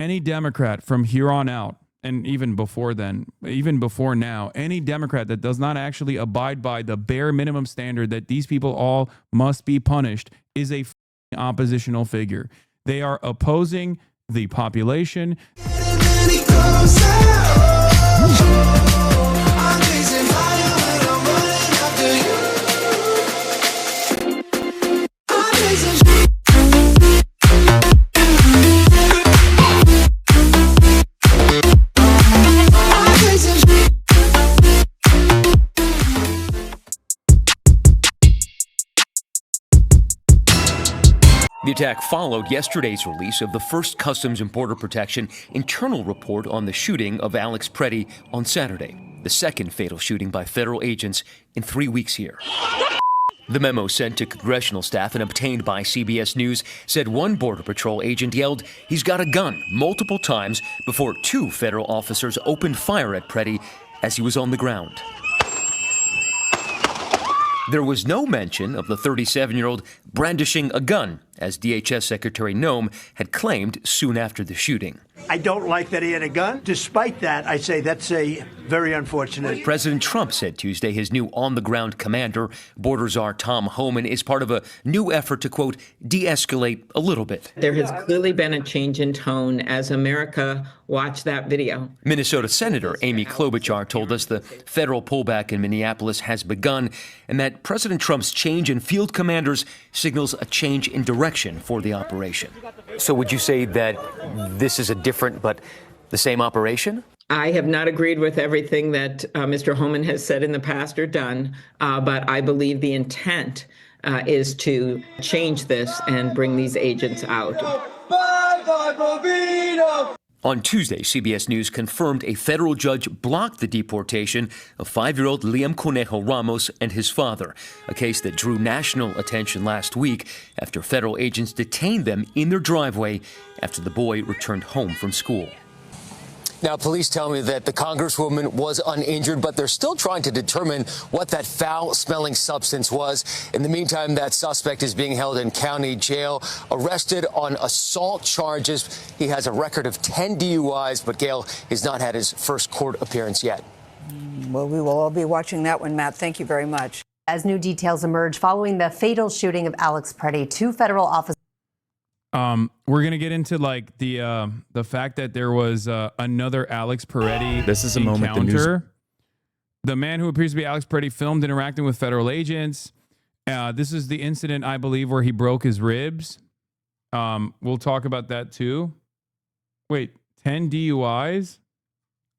any Democrat from here on out, and even before then, even before now, any Democrat that does not actually abide by the bare minimum standard that these people all must be punished is a oppositional figure. They are opposing the population. The attack followed yesterday's release of the first Customs and Border Protection internal report on the shooting of Alex Preddy on Saturday, the second fatal shooting by federal agents in 3 weeks here. The memo sent to congressional staff and obtained by CBS News said one Border Patrol agent yelled, "He's got a gun," multiple times before two federal officers opened fire at Preddy as he was on the ground. There was no mention of the 37-year-old brandishing a gun, as DHS Secretary Noem had claimed soon after the shooting. I don't like that he had a gun. Despite that, I say that's a very unfortunate. President Trump said Tuesday his new on-the-ground commander, Border Czar Tom Homan, is part of a new effort to, quote, de-escalate a little bit. There has clearly been a change in tone as America watched that video. Minnesota Senator Amy Klobuchar told us the federal pullback in Minneapolis has begun and that President Trump's change in field commanders signals a change in direction for the operation. So would you say that this is a different but the same operation? I have not agreed with everything that Mr. Homan has said in the past or done, but I believe the intent is to change this and bring these agents out. On Tuesday, CBS News confirmed a federal judge blocked the deportation of 5-year-old Liam Conejo Ramos and his father, a case that drew national attention last week after federal agents detained them in their driveway after the boy returned home from school. Now, police tell me that the Congresswoman was uninjured, but they're still trying to determine what that foul-smelling substance was. In the meantime, that suspect is being held in county jail, arrested on assault charges. He has a record of 10 DUIs, but Gail has not had his first court appearance yet. Well, we will all be watching that one, Matt. Thank you very much. As new details emerge following the fatal shooting of Alex Preddy, two federal officers. We're gonna get into like the fact that there was another Alex Preddy. This is a encounter. moment The man who appears to be Alex Preddy filmed interacting with federal agents. This is the incident, I believe, where he broke his ribs. We'll talk about that too. Wait, 10 DUIs?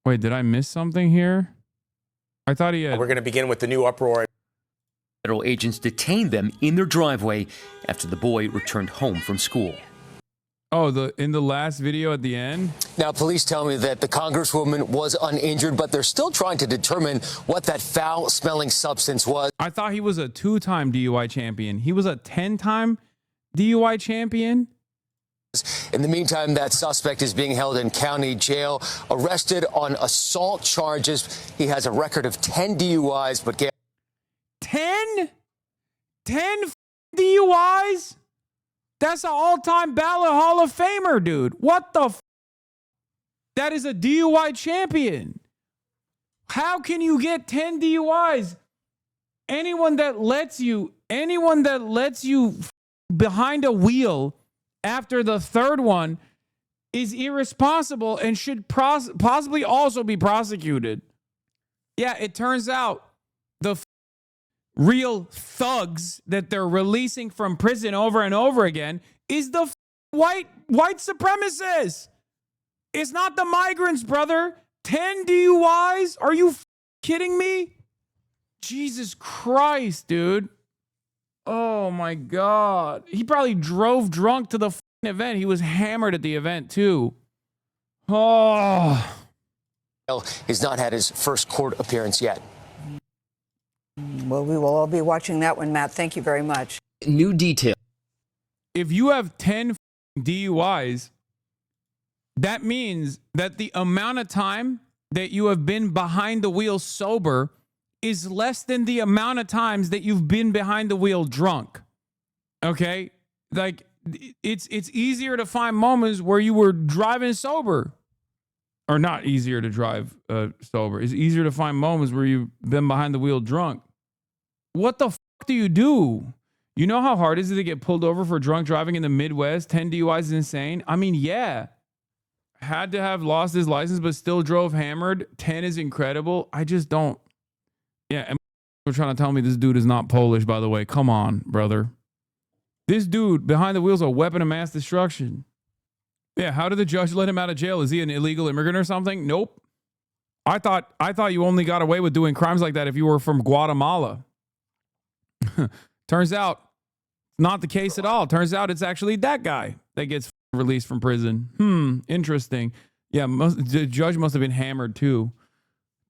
Wait, did I miss something here? I thought he had. We're going to begin with the new uproar. Federal agents detained them in their driveway after the boy returned home from school. Oh, in the last video at the end? Now, police tell me that the Congresswoman was uninjured, but they're still trying to determine what that foul-smelling substance was. I thought he was a 2-time DUI champion. He was a 10-time DUI champion? In the meantime, that suspect is being held in county jail, arrested on assault charges. He has a record of 10 DUIs, but 10 DUIs? That's an all-time ballot Hall of Famer, dude. What the That is a DUI champion. How can you get 10 DUIs? Anyone that lets you behind a wheel after the third one is irresponsible and should possibly also be prosecuted. Yeah, it turns out the real thugs that they're releasing from prison over and over again is the white supremacists. It's not the migrants, brother. 10 DUIs? Are you kidding me? Jesus Christ, dude. Oh my God. He probably drove drunk to the event. He was hammered at the event too. Oh. He's not had his first court appearance yet. Well, we will all be watching that one, Matt. Thank you very much. New detail. If you have 10 DUIs, that means that the amount of time that you have been behind the wheel sober is less than the amount of times that you've been behind the wheel drunk. Okay? Like, it's easier to find moments where you were driving sober. Or not easier to drive sober. It's easier to find moments where you've been behind the wheel drunk. What the fuck do you do? You know how hard is it to get pulled over for drunk driving in the Midwest? 10 DUIs is insane. I mean, yeah. Had to have lost his license, but still drove hammered. 10 is incredible. I just don't. Yeah, and we're trying to tell me this dude is not Polish, by the way. Come on, brother. This dude behind the wheel is a weapon of mass destruction. Yeah, how did the judge let him out of jail? Is he an illegal immigrant or something? Nope. I thought you only got away with doing crimes like that if you were from Guatemala. Turns out, not the case at all. Turns out it's actually that guy that gets released from prison. Interesting. Yeah, the judge must have been hammered too.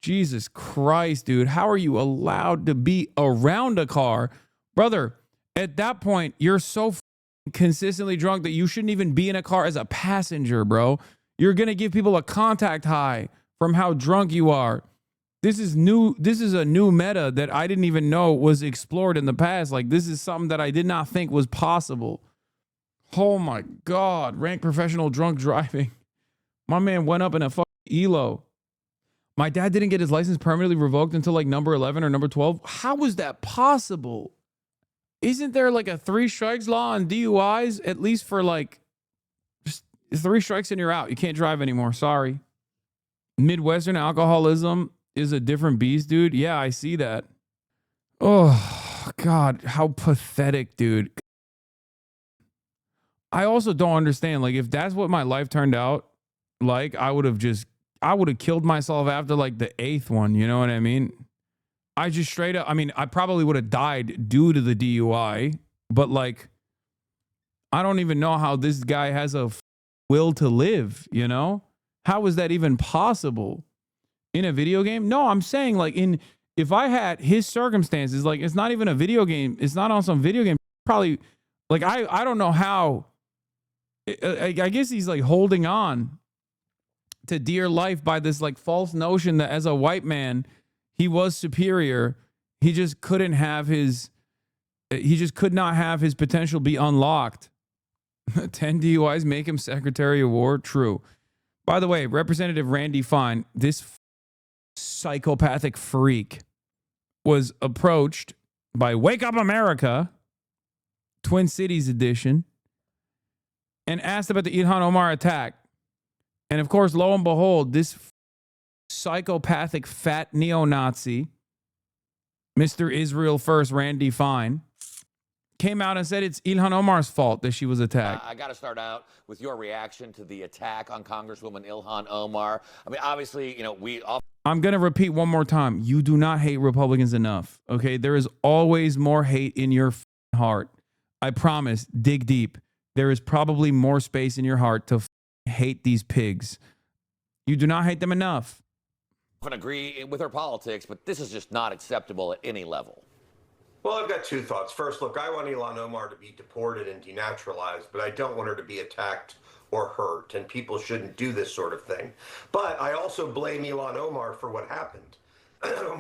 Jesus Christ, dude. How are you allowed to be around a car? Brother, at that point, you're so consistently drunk that you shouldn't even be in a car as a passenger, bro. You're going to give people a contact high from how drunk you are. This is new. This is a new meta that I didn't even know was explored in the past. Like, this is something that I did not think was possible. Oh my God. Rank professional drunk driving. My man went up in a fucking ELO. My dad didn't get his license permanently revoked until like number 11 or number 12. How was that possible? Isn't there like a 3 strikes law on DUIs? At least for like just 3 strikes and you're out. You can't drive anymore. Sorry. Midwestern alcoholism is a different beast, dude. Yeah, I see that. Oh, God. How pathetic, dude. I also don't understand. Like, if that's what my life turned out like, I would have killed myself after like the 8th one. You know what I mean? I just straight up, I mean, I probably would have died due to the DUI, but like, I don't even know how this guy has a will to live, you know? How is that even possible in a video game? No, I'm saying like if I had his circumstances, like it's not even a video game. It's not on some video game. Probably like, I don't know how, I guess he's like holding on to dear life by this like false notion that as a white man, he was superior. He just could not have his potential be unlocked. 10 DUIs make him Secretary of War. True. By the way, Representative Randy Fine, this psychopathic freak, was approached by Wake Up America, Twin Cities edition, and asked about the Ilhan Omar attack. And of course, lo and behold, this psychopathic fat neo-Nazi, Mr. Israel First, Randy Fine, came out and said it's Ilhan Omar's fault that she was attacked. I got to start out with your reaction to the attack on Congresswoman Ilhan Omar. I mean, obviously, you know, I'm going to repeat one more time. You do not hate Republicans enough, okay? There is always more hate in your heart. I promise, dig deep. There is probably more space in your heart to hate these pigs. You do not hate them enough. often agree with her politics, but this is just not acceptable at any level. Well, I've got two thoughts. First, look, I want Ilhan Omar to be deported and denaturalized, but I don't want her to be attacked or hurt, and people shouldn't do this sort of thing. But I also blame Ilhan Omar for what happened.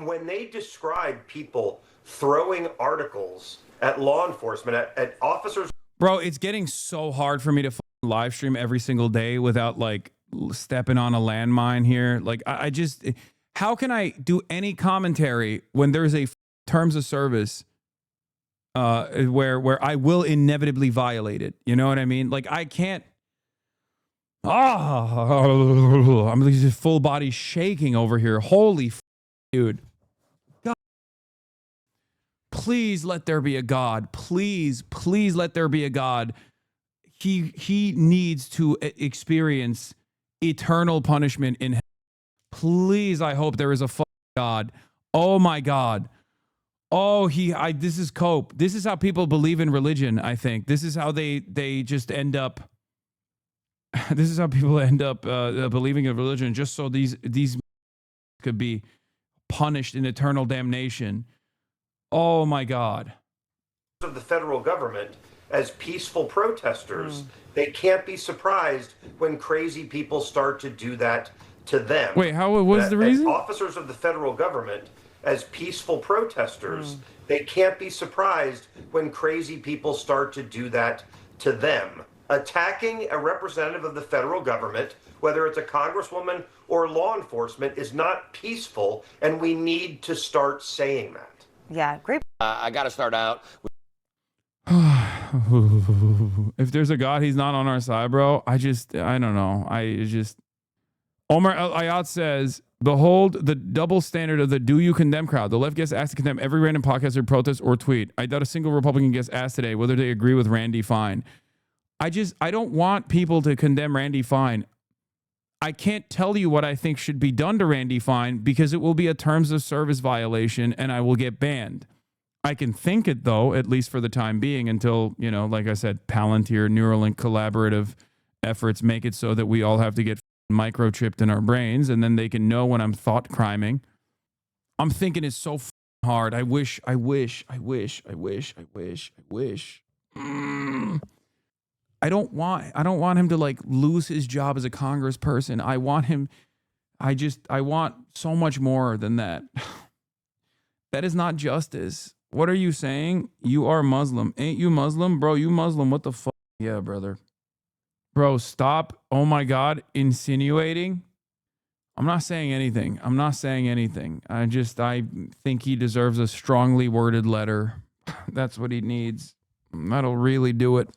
When they describe people throwing articles at law enforcement, at officers... Bro, it's getting so hard for me to live stream every single day without, like, stepping on a landmine here. Like, I just... How can I do any commentary when there's a terms of service where I will inevitably violate it? You know what I mean? Like, I can't... I'm just full body shaking over here. Holy dude. God. Please let there be a God. Please, please let there be a God. He needs to experience eternal punishment in hell. Please, I hope there is a God. Oh my God. Oh, this is cope. This is how people believe in religion, I think. This is how they just end up. This is how people end up believing in religion, just so these could be punished in eternal damnation. Oh my God. Of the federal government as peaceful protesters, they can't be surprised when crazy people start to do that to them. Wait, how was the reason? Officers of the federal government as peaceful protesters, they can't be surprised when crazy people start to do that to them. Attacking a representative of the federal government, whether it's a congresswoman or law enforcement, is not peaceful, and we need to start saying that. Yeah, great. I got to start out. If there's a God, he's not on our side, bro. I don't know. Omar El Ayat says, behold the double standard of the do you condemn crowd. The left gets asked to condemn every random podcast or protest or tweet. I doubt a single Republican gets asked today whether they agree with Randy Fine. I don't want people to condemn Randy Fine. I can't tell you what I think should be done to Randy Fine because it will be a terms of service violation and I will get banned. I can think it, though, at least for the time being, until, like I said, Palantir, Neuralink collaborative efforts make it so that we all have to get microchipped in our brains, and then they can know when I'm thought criming. I'm thinking it's so hard. I wish. I don't want him to lose his job as a congressperson. I want so much more than that. That is not justice. What are you saying? You are Muslim. Ain't you Muslim? Bro, you Muslim. What the fuck? Yeah, brother. Bro, stop. Oh my God. Insinuating. I'm not saying anything. I think he deserves a strongly worded letter. That's what he needs. That'll really do it.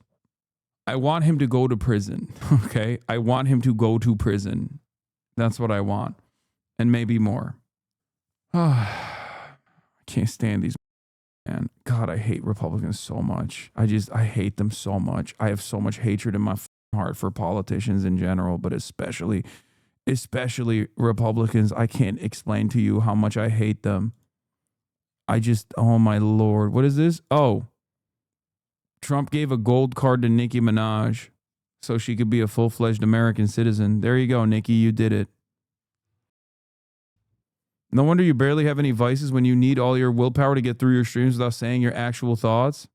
I want him to go to prison. Okay? I want him to go to prison. That's what I want. And maybe more. I can't stand these. Man, God, I hate Republicans so much. I hate them so much. I have so much hatred in my heart for politicians in general, but especially Republicans. I can't explain to you how much I hate them. Oh my Lord. What is this? Oh, Trump gave a gold card to Nicki Minaj so she could be a full-fledged American citizen. There you go, Nicki. You did it. No wonder you barely have any vices when you need all your willpower to get through your streams without saying your actual thoughts.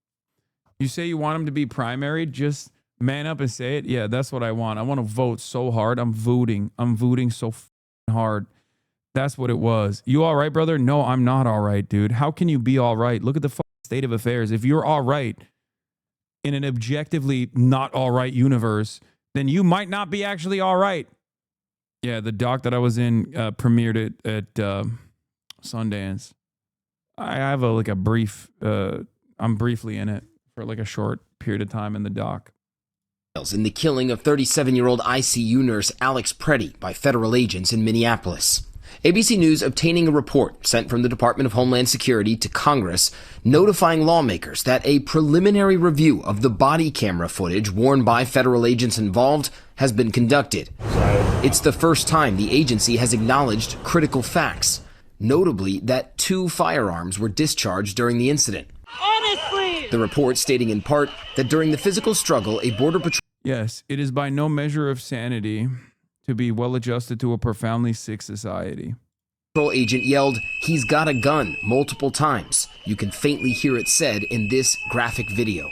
You say you want him to be primary, just man up and say it. Yeah, that's what I want. I want to vote so hard. I'm voting so hard. That's what it was. You all right, brother? No, I'm not all right, dude. How can you be all right? Look at the state of affairs. If you're all right in an objectively not all right universe, then you might not be actually all right. Yeah, the doc that I was in premiered at Sundance. I have a brief, I'm briefly in it for a short period of time in the doc. In the killing of 37-year-old ICU nurse Alex Preddy by federal agents in Minneapolis. ABC News obtaining a report sent from the Department of Homeland Security to Congress notifying lawmakers that a preliminary review of the body camera footage worn by federal agents involved has been conducted. It's the first time the agency has acknowledged critical facts, notably that 2 firearms were discharged during the incident. Honestly! The report stating in part that during the physical struggle, a Border Patrol... Yes, it is by no measure of sanity to be well adjusted to a profoundly sick society. Patrol agent yelled, "He's got a gun," multiple times. You can faintly hear it said in this graphic video.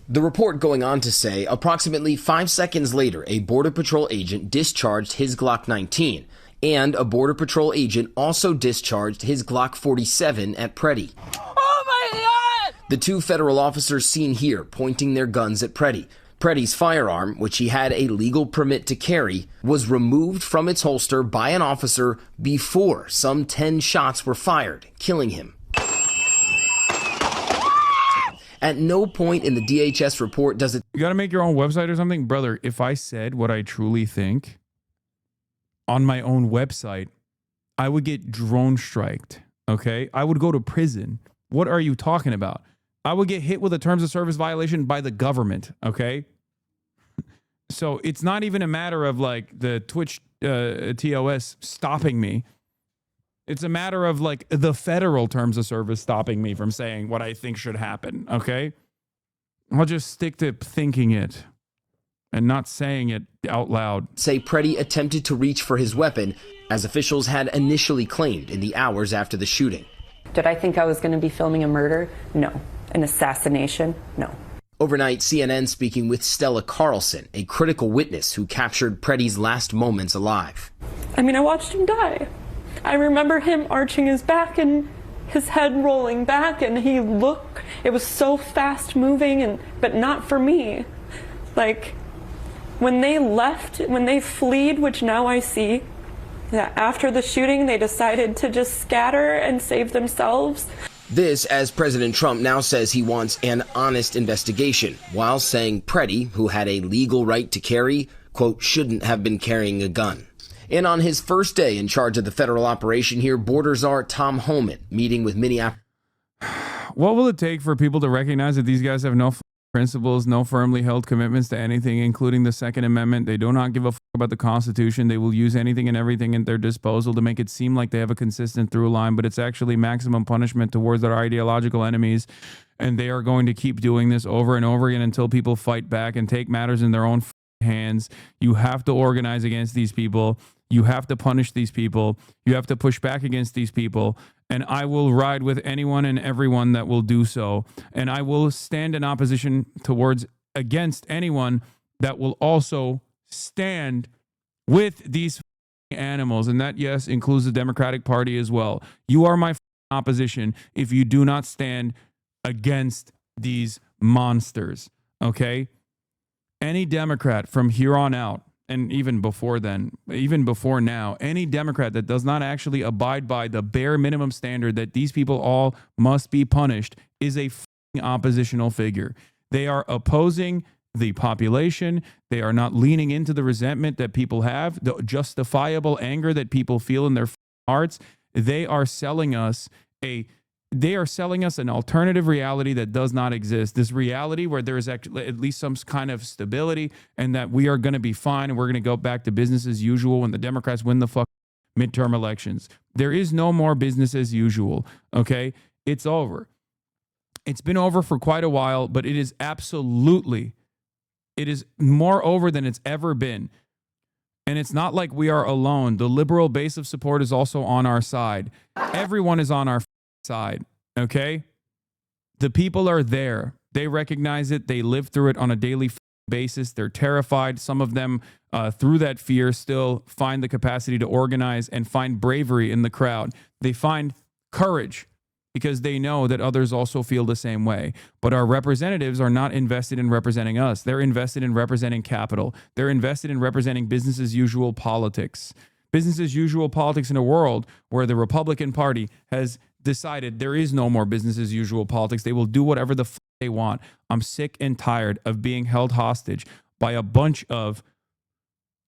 The report going on to say approximately 5 seconds later, a Border Patrol agent discharged his Glock 19, and a Border Patrol agent also discharged his Glock 47 at Preddy. Oh my God! The 2 federal officers seen here pointing their guns at Preddy. Preddy's firearm, which he had a legal permit to carry, was removed from its holster by an officer before some 10 shots were fired, killing him. At no point in the DHS report does it... You got to make your own website or something? Brother, if I said what I truly think on my own website, I would get drone striked, okay? I would go to prison. What are you talking about? I would get hit with a terms of service violation by the government, okay? So it's not even a matter of the Twitch TOS stopping me. It's a matter of the federal terms of service stopping me from saying what I think should happen, okay? I'll just stick to thinking it and not saying it out loud. Say Preddy attempted to reach for his weapon, as officials had initially claimed in the hours after the shooting. Did I think I was going to be filming a murder? No. An assassination? No. Overnight, CNN speaking with Stella Carlson, a critical witness who captured Preddy's last moments alive. I mean, I watched him die. I remember him arching his back and his head rolling back, and it was so fast moving, but not for me. Like, when they left, when they fled, which now I see, that after the shooting, they decided to just scatter and save themselves. This, as President Trump now says he wants an honest investigation, while saying Preddy, who had a legal right to carry, quote, shouldn't have been carrying a gun. And on his first day in charge of the federal operation here, border czar Tom Homan meeting with Minneapolis. What will it take for people to recognize that these guys have no principles, no firmly held commitments to anything, including the Second Amendment? They do not give a about the Constitution. They will use anything and everything at their disposal to make it seem like they have a consistent through line, but it's actually maximum punishment towards their ideological enemies. And they are going to keep doing this over and over again until people fight back and take matters in their own hands. You have to organize against these people. You have to punish these people. You have to push back against these people. And I will ride with anyone and everyone that will do so. And I will stand in opposition against anyone that will also stand with these animals. And that, yes, includes the Democratic Party as well. You are my opposition if you do not stand against these monsters. Okay? Any Democrat from here on out, and even before then, even before now, any Democrat that does not actually abide by the bare minimum standard that these people all must be punished is a oppositional figure. They are opposing the population. They are not leaning into the resentment that people have, the justifiable anger that people feel in their hearts. They are selling us an alternative reality that does not exist. This reality where there is actually at least some kind of stability and that we are going to be fine and we're going to go back to business as usual when the Democrats win the midterm elections. There is no more business as usual. Okay. It's over. It's been over for quite a while, but it is more over than it's ever been. And it's not like we are alone. The liberal base of support is also on our side. Everyone is on our side, okay? The people are there. They recognize it. They live through it on a daily basis. They're terrified. Some of them, through that fear, still find the capacity to organize and find bravery in the crowd. They find courage because they know that others also feel the same way. But our representatives are not invested in representing us. They're invested in representing capital. They're invested in representing business as usual politics. Business as usual politics in a world where the Republican Party has decided there is no more business as usual politics. They will do whatever the they want. I'm sick and tired of being held hostage by a bunch of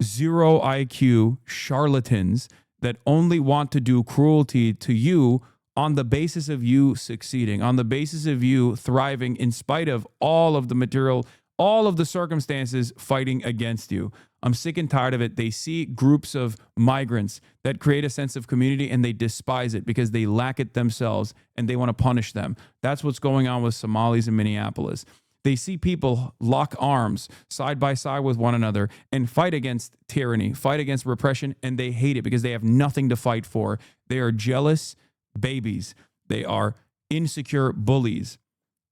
zero IQ charlatans that only want to do cruelty to you on the basis of you succeeding, on the basis of you thriving in spite of all of the material, all of the circumstances fighting against you. I'm sick and tired of it. They see groups of migrants that create a sense of community and they despise it because they lack it themselves and they want to punish them. That's what's going on with Somalis in Minneapolis. They see people lock arms side by side with one another and fight against tyranny, fight against repression, and they hate it because they have nothing to fight for. They are jealous babies. They are insecure bullies.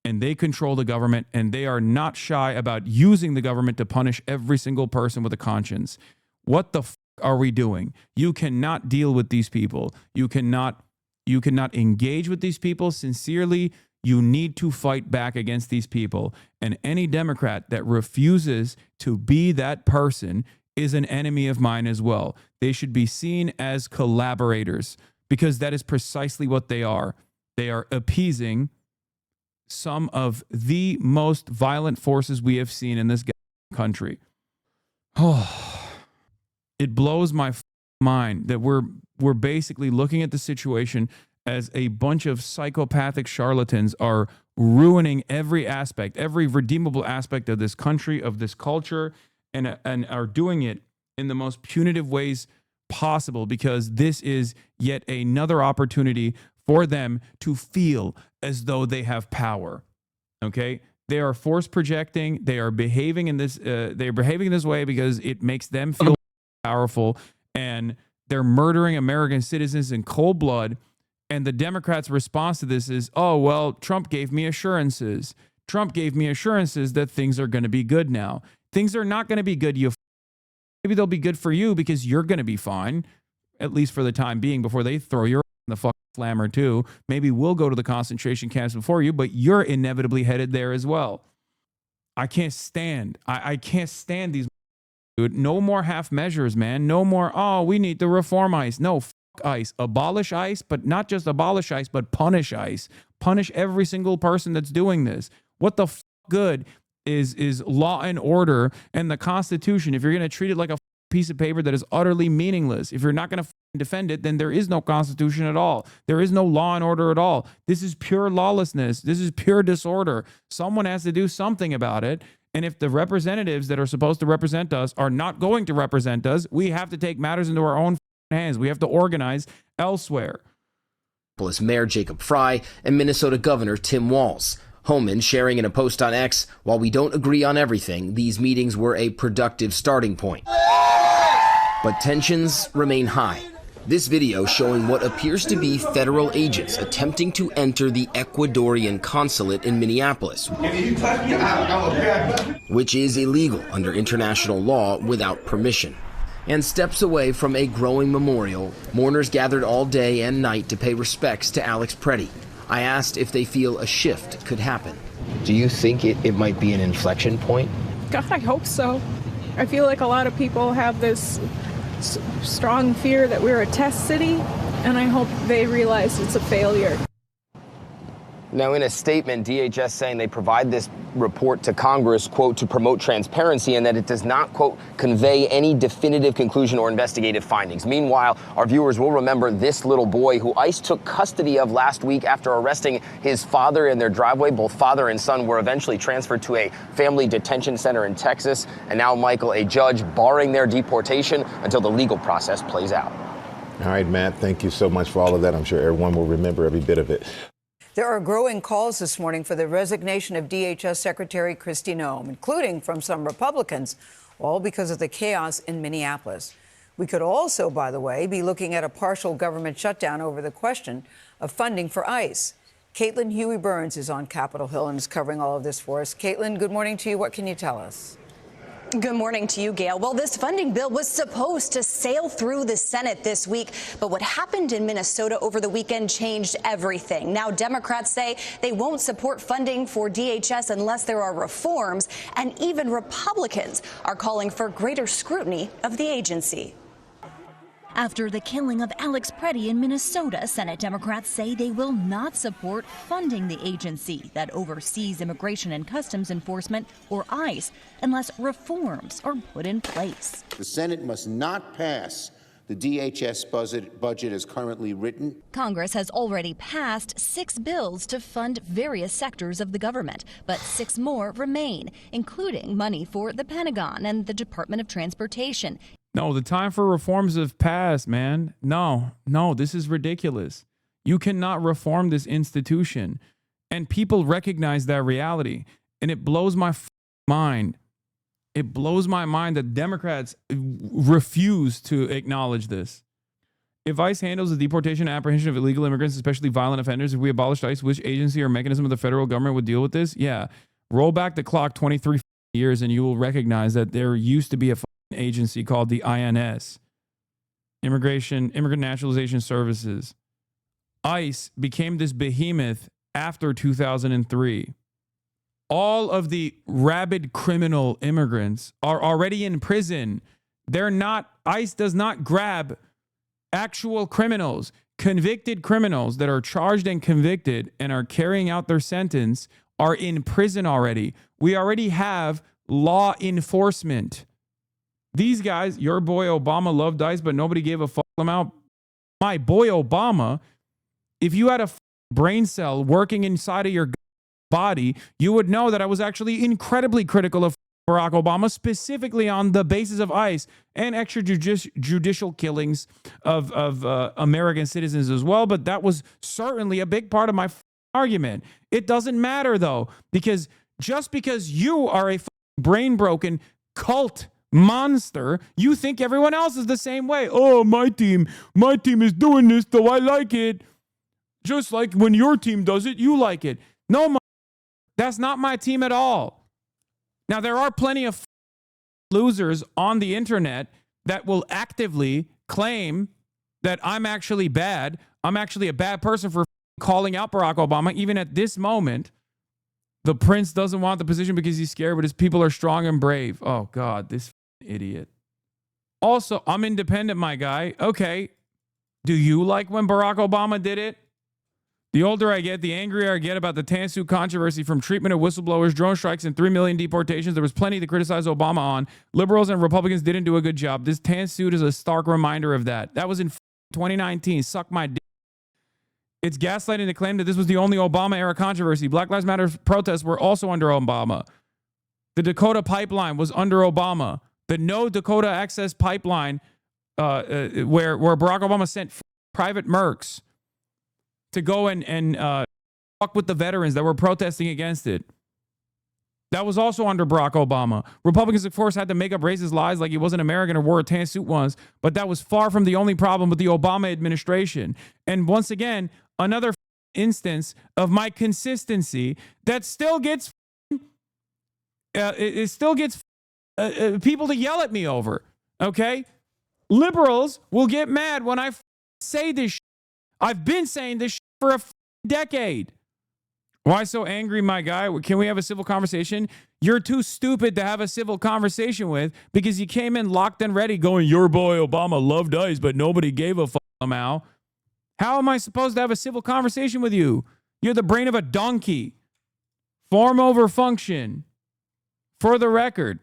And they control the government, and they are not shy about using the government to punish every single person with a conscience. What the are we doing? You cannot deal with these people. You cannot engage with these people sincerely. You need to fight back against these people. And any Democrat that refuses to be that person is an enemy of mine as well. They should be seen as collaborators because that is precisely what they are. They are appeasing some of the most violent forces we have seen in this country. Oh, it blows my mind that we're basically looking at the situation as a bunch of psychopathic charlatans are ruining every aspect, every redeemable aspect of this country, of this culture, and are doing it in the most punitive ways possible because this is yet another opportunity for them to feel as though they have power. Okay, they are force projecting. They are behaving in this. They're behaving in this way because it makes them feel powerful, and they're murdering American citizens in cold blood. And the Democrats' response to this is, "Oh well, Trump gave me assurances. Trump gave me assurances that things are going to be good now. Things are not going to be good. Maybe they'll be good for you because you're going to be fine, at least for the time being, before they throw your on the fucking flammer too. Maybe we'll go to the concentration camps before you, but you're inevitably headed there as well. I can't stand. I can't stand these. Dude, no more half measures, man. No more, oh, we need to reform ICE. No, fuck ICE. Abolish ICE, but not just abolish ICE, but punish ICE. Punish every single person that's doing this. What the good is law and order and the Constitution if you're going to treat it like a piece of paper that is utterly meaningless? If you're not going to defend it, then there is no Constitution at all. There is no law and order at all. This is pure lawlessness. This is pure disorder. Someone has to do something about it. And if the representatives that are supposed to represent us are not going to represent us, we have to take matters into our own hands. We have to organize elsewhere. Mayor Jacob Fry and Minnesota Governor Tim Walz. Homan sharing in a post on X, while we don't agree on everything, these meetings were a productive starting point. But tensions remain high. This video showing what appears to be federal agents attempting to enter the Ecuadorian consulate in Minneapolis, which is illegal under international law without permission. And steps away from a growing memorial, mourners gathered all day and night to pay respects to Alex Preddy. I asked if they feel a shift could happen. Do you think it might be an inflection point? God, I hope so. I feel like a lot of people have this strong fear that we're a test city, and I hope they realize it's a failure. Now, in a statement, DHS saying they provide this report to Congress, quote, to promote transparency, and that it does not, quote, convey any definitive conclusion or investigative findings. Meanwhile, our viewers will remember this little boy who ICE took custody of last week after arresting his father in their driveway. Both father and son were eventually transferred to a family detention center in Texas. And now, Michael, a judge barring their deportation until the legal process plays out. All right, Matt, thank you so much for all of that. I'm sure everyone will remember every bit of it. There are growing calls this morning for the resignation of DHS Secretary Kristi Noem, including from some Republicans, all because of the chaos in Minneapolis. We could also, by the way, be looking at a partial government shutdown over the question of funding for ICE. Caitlin Huey-Burns is on Capitol Hill and is covering all of this for us. Caitlin, good morning to you. What can you tell us? Good morning to you, Gail. Well, this funding bill was supposed to sail through the Senate this week, but what happened in Minnesota over the weekend changed everything. Now, Democrats say they won't support funding for DHS unless there are reforms, and even Republicans are calling for greater scrutiny of the agency. After the killing of Alex Preddy in Minnesota, Senate Democrats say they will not support funding the agency that oversees Immigration and Customs Enforcement, or ICE, unless reforms are put in place. The Senate must not pass the DHS budget as currently written. Congress has already passed 6 bills to fund various sectors of the government, but 6 more remain, including money for the Pentagon and the Department of Transportation. No, the time for reforms have passed, man. No, this is ridiculous. You cannot reform this institution. And people recognize that reality. And it blows my mind. It blows my mind that Democrats refuse to acknowledge this. If ICE handles the deportation and apprehension of illegal immigrants, especially violent offenders, if we abolished ICE, which agency or mechanism of the federal government would deal with this? Yeah. Roll back the clock 23 years and you will recognize that there used to be a agency called the INS, Immigrant Naturalization Services. ICE became this behemoth after 2003. All of the rabid criminal immigrants are already in prison. ICE does not grab actual criminals, convicted criminals that are charged and convicted and are carrying out their sentence are in prison already. We already have law enforcement. These guys, your boy Obama loved ICE, but nobody gave a fuck about my boy Obama. If you had a brain cell working inside of your body, you would know that I was actually incredibly critical of Barack Obama, specifically on the basis of ICE and extrajudicial killings of American citizens as well. But that was certainly a big part of my argument. It doesn't matter, though, because just because you are a brain broken cult monster, you think everyone else is the same way. Oh, my team is doing this, though I like it. Just like when your team does it, you like it. No, that's not my team at all. Now, there are plenty of losers on the internet that will actively claim that I'm actually bad. I'm actually a bad person for calling out Barack Obama. Even at this moment, the prince doesn't want the position because he's scared, but his people are strong and brave. Oh, God, this idiot. Also, I'm independent, my guy. Okay. Do you like when Barack Obama did it? The older I get, the angrier I get about the tan suit controversy, from treatment of whistleblowers, drone strikes, and 3 million deportations. There was plenty to criticize Obama on. Liberals and Republicans didn't do a good job. This tan suit is a stark reminder of that. That was in 2019. Suck my dick. It's gaslighting to claim that this was the only Obama-era controversy. Black Lives Matter protests were also under Obama. The Dakota pipeline was under Obama. The No Dakota Access pipeline, where Barack Obama sent private mercs to go and fuck with the veterans that were protesting against it. That was also under Barack Obama. Republicans, of course, had to make up racist lies like he wasn't American or wore a tan suit once, but that was far from the only problem with the Obama administration. And once again, another instance of my consistency that still gets people to yell at me over. Okay, liberals will get mad when I say this shit. I've been saying this shit for a decade. Why so angry, my guy? Can we have a civil conversation? You're too stupid to have a civil conversation with because you came in locked and ready going, your boy Obama loved ICE, but nobody gave a fuck somehow. How am I supposed to have a civil conversation with you? You're the brain of a donkey. Form over function. For the record,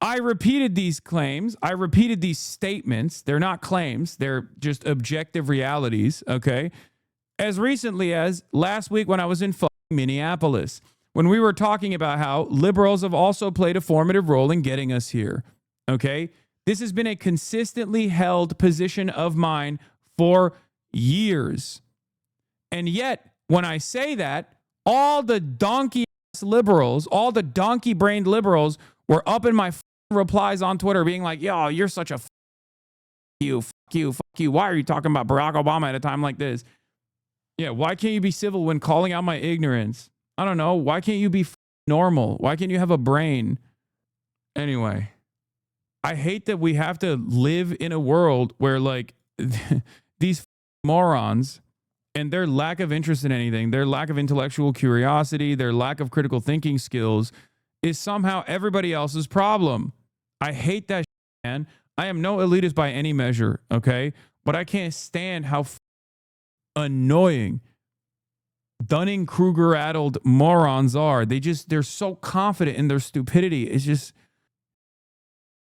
I repeated these claims. I repeated these statements. They're not claims. They're just objective realities, okay? As recently as last week when I was in Minneapolis, when we were talking about how liberals have also played a formative role in getting us here, okay? This has been a consistently held position of mine for years. And yet, when I say that, all the donkey-ass liberals, all the donkey-brained liberals were up in my replies on Twitter being like, yo, you're such a fuck you. Why are you talking about Barack Obama at a time like this? Yeah, why can't you be civil when calling out my ignorance? I don't know. Why can't you be normal? Why can't you have a brain? Anyway, I hate that we have to live in a world where like these morons and their lack of interest in anything, their lack of intellectual curiosity, their lack of critical thinking skills is somehow everybody else's problem. I hate that shit, man. I am no elitist by any measure, okay? But I can't stand how annoying Dunning-Kruger-addled morons are. They're so confident in their stupidity. It's just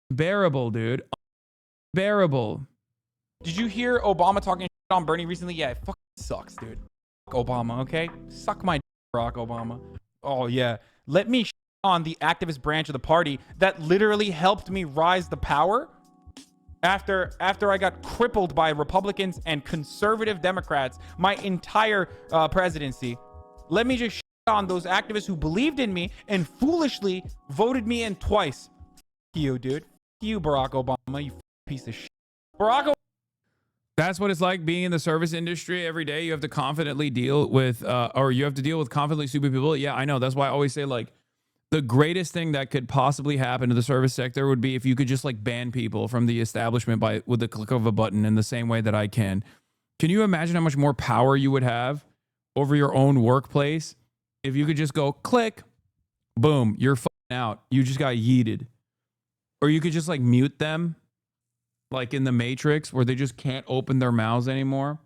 unbearable, dude. Unbearable. Did you hear Obama talking shit on Bernie recently? Yeah, it fucking sucks, dude. Fuck Obama, okay? Suck my dick, Barack Obama. Oh, yeah. Let me on the activist branch of the party that literally helped me rise to power after I got crippled by Republicans and conservative Democrats my entire presidency. Let me just on those activists who believed in me and foolishly voted me in twice. F you, dude. F you, Barack Obama, you piece of shit. Barack Obama. That's what it's like being in the service industry every day. You have to confidently deal with, or you have to deal with confidently stupid people. Yeah, I know. That's why I always say, like, the greatest thing that could possibly happen to the service sector would be if you could just like ban people from the establishment with the click of a button in the same way that I can. Can you imagine how much more power you would have over your own workplace if you could just go click, boom, you're fucking out. You just got yeeted. Or you could just like mute them like in the Matrix where they just can't open their mouths anymore.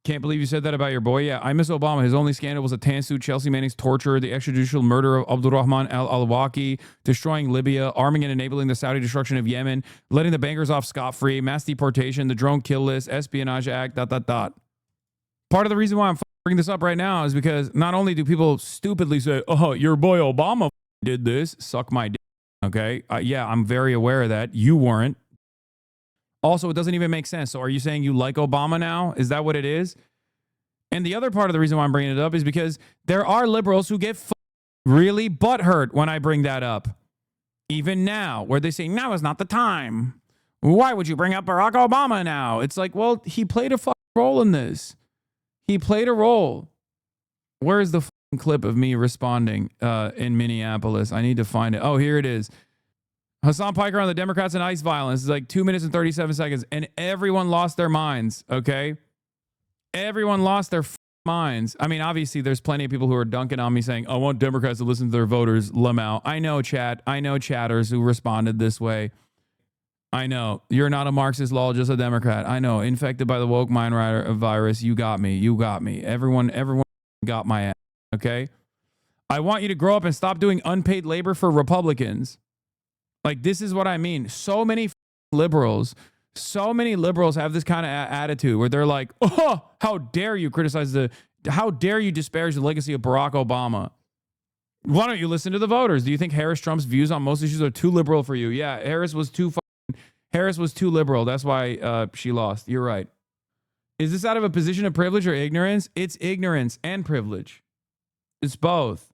Can't believe you said that about your boy. Yeah, I miss Obama. His only scandal was a tan suit, Chelsea Manning's torture, the extrajudicial murder of Abdulrahman al-Awlaki, destroying Libya, arming and enabling the Saudi destruction of Yemen, letting the bankers off scot-free, mass deportation, the drone kill list, espionage act, ... Part of the reason why I'm bringing this up right now is because not only do people stupidly say, oh, your boy Obama did this, suck my dick, okay? Yeah, I'm very aware of that. You weren't. Also, it doesn't even make sense. So are you saying you like Obama now? Is that what it is? And the other part of the reason why I'm bringing it up is because there are liberals who get really butthurt when I bring that up. Even now, where they say, now is not the time. Why would you bring up Barack Obama now? It's like, well, he played a role in this. He played a role. Where is the clip of me responding in Minneapolis? I need to find it. Oh, here it is. Hassan Piker on the Democrats and ICE violence is like 2 minutes and 37 seconds, and everyone lost their minds, okay? Everyone lost their minds. I mean, obviously, there's plenty of people who are dunking on me saying, I want Democrats to listen to their voters, Lamau. I know, chat. I know chatters who responded this way. I know. You're not a Marxist, lol, just a Democrat. I know. Infected by the woke mind virus. You got me. You got me. Everyone got my ass, okay? I want you to grow up and stop doing unpaid labor for Republicans. Like, this is what I mean. So many liberals have this kind of attitude where they're like, oh, how dare you how dare you disparage the legacy of Barack Obama? Why don't you listen to the voters? Do you think Harris Trump's views on most issues are too liberal for you? Yeah, Harris was too liberal. That's why she lost. You're right. Is this out of a position of privilege or ignorance? It's ignorance and privilege. It's both.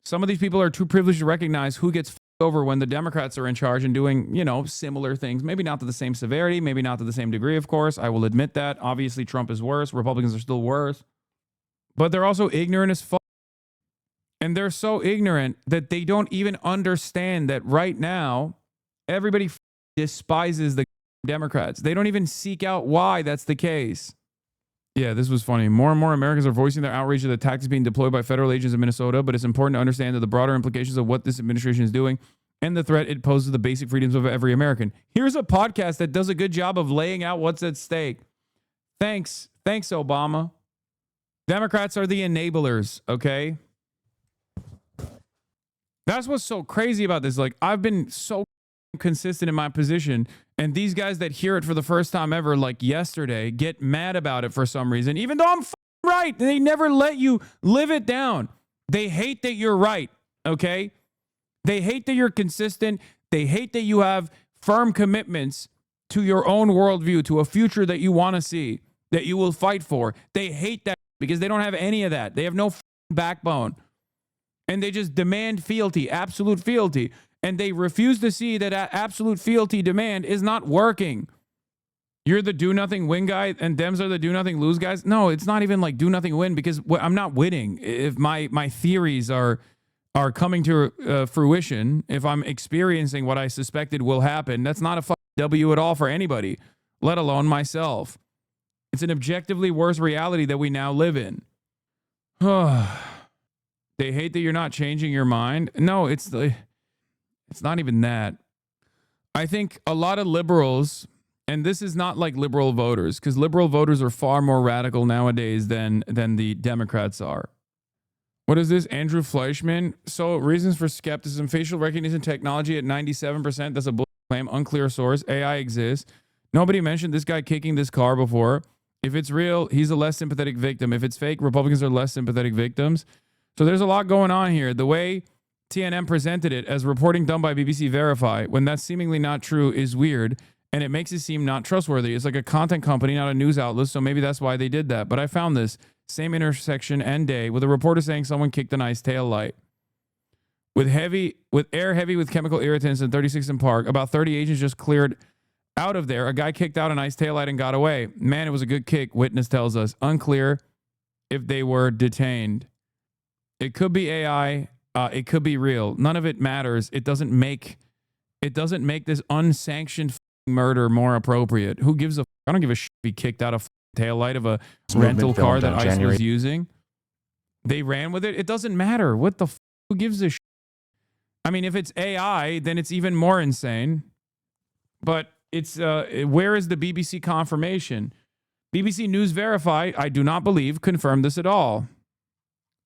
Some of these people are too privileged to recognize who gets over when the Democrats are in charge and doing, similar things. Maybe not to the same severity, maybe not to the same degree, of course. I will admit that. Obviously, Trump is worse. Republicans are still worse. But they're also ignorant as fuck. And they're so ignorant that they don't even understand that right now, everybody despises the Democrats. They don't even seek out why that's the case. Yeah, this was funny. More and more Americans are voicing their outrage at the tactics being deployed by federal agents in Minnesota, but it's important to understand that the broader implications of what this administration is doing and the threat it poses to the basic freedoms of every American. Here's a podcast that does a good job of laying out what's at stake. Thanks, Obama. Democrats are the enablers, okay? That's what's so crazy about this. Like, I've been so consistent in my position, and these guys that hear it for the first time ever, like yesterday, get mad about it for some reason, even though I'm right. They never let you live it down. They hate that you're right, okay? They hate that you're consistent. They hate that you have firm commitments to your own worldview, to a future that you want to see, that you will fight for. They hate that because they don't have any of that. They have no backbone. And they just demand fealty, absolute fealty. And they refuse to see that absolute fealty demand is not working. You're the do nothing win guy and Dems are the do nothing lose guys. No, it's not even like do nothing win because I'm not winning. If my theories are coming to fruition, if I'm experiencing what I suspected will happen, that's not a fucking W at all for anybody, let alone myself. It's an objectively worse reality that we now live in. They hate that you're not changing your mind. No, it's not even that. I think a lot of liberals, and this is not like liberal voters, because liberal voters are far more radical nowadays than the Democrats are. What is this? Andrew Fleischman. So reasons for skepticism. Facial recognition technology at 97%. That's a bull claim. Unclear source. AI exists. Nobody mentioned this guy kicking this car before. If it's real, he's a less sympathetic victim. If it's fake, Republicans are less sympathetic victims. So there's a lot going on here. The way TNM presented it as reporting done by BBC Verify, when that's seemingly not true, is weird, and it makes it seem not trustworthy. It's like a content company, not a news outlet, so maybe that's why they did that. But I found this same intersection and day with a reporter saying someone kicked an ICE tail light. With air heavy with chemical irritants in 36th and Park, about 30 agents just cleared out of there. A guy kicked out an ICE taillight and got away. Man, it was a good kick, witness tells us. Unclear if they were detained. It could be AI. It could be real. None of it matters. It doesn't make this unsanctioned murder more appropriate. Who gives a? I don't give a shit if he kicked out a taillight of a rental car that ICE was using. They ran with it. It doesn't matter. What the? Who gives a shit? I mean, if it's AI, then it's even more insane. But it's where is the BBC confirmation? BBC News Verify, I do not believe, confirmed this at all.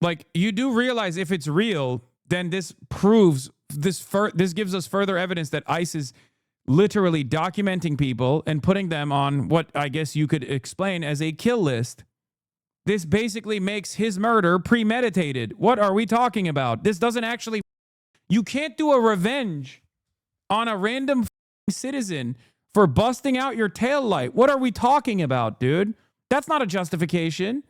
Like, you do realize if it's real, then this proves this gives us further evidence that ICE is literally documenting people and putting them on what I guess you could explain as a kill list. This basically makes his murder premeditated. What are we talking about? This doesn't actually. You can't do a revenge on a random citizen for busting out your taillight. What are we talking about, dude? That's not a justification.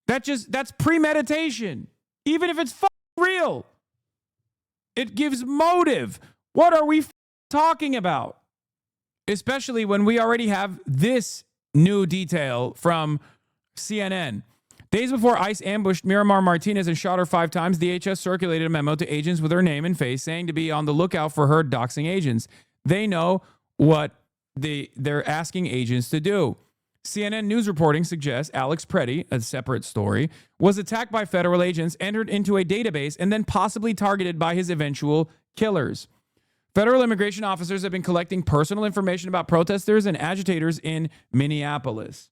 That's premeditation. Even if it's real, it gives motive. What are we talking about? Especially when we already have this new detail from CNN. Days before ICE ambushed Miramar Martinez and shot her 5 times, DHS circulated a memo to agents with her name and face saying to be on the lookout for her doxing agents. They know what they're asking agents to do. CNN news reporting suggests Alex Preddy, a separate story, was attacked by federal agents, entered into a database, and then possibly targeted by his eventual killers. Federal immigration officers have been collecting personal information about protesters and agitators in Minneapolis.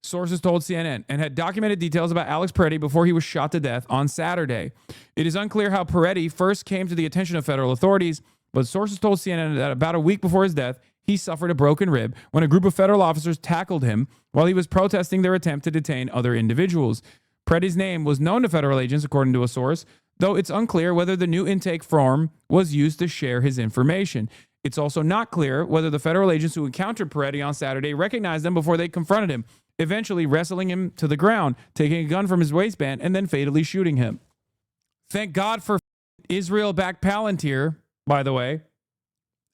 Sources told CNN and had documented details about Alex Preddy before he was shot to death on Saturday. It is unclear how Preddy first came to the attention of federal authorities, but sources told CNN that about a week before his death, he suffered a broken rib when a group of federal officers tackled him while he was protesting their attempt to detain other individuals. Preddy's name was known to federal agents, according to a source, though it's unclear whether the new intake form was used to share his information. It's also not clear whether the federal agents who encountered Preddy on Saturday recognized him before they confronted him, eventually wrestling him to the ground, taking a gun from his waistband, and then fatally shooting him. Thank God for Israel-backed Palantir, by the way.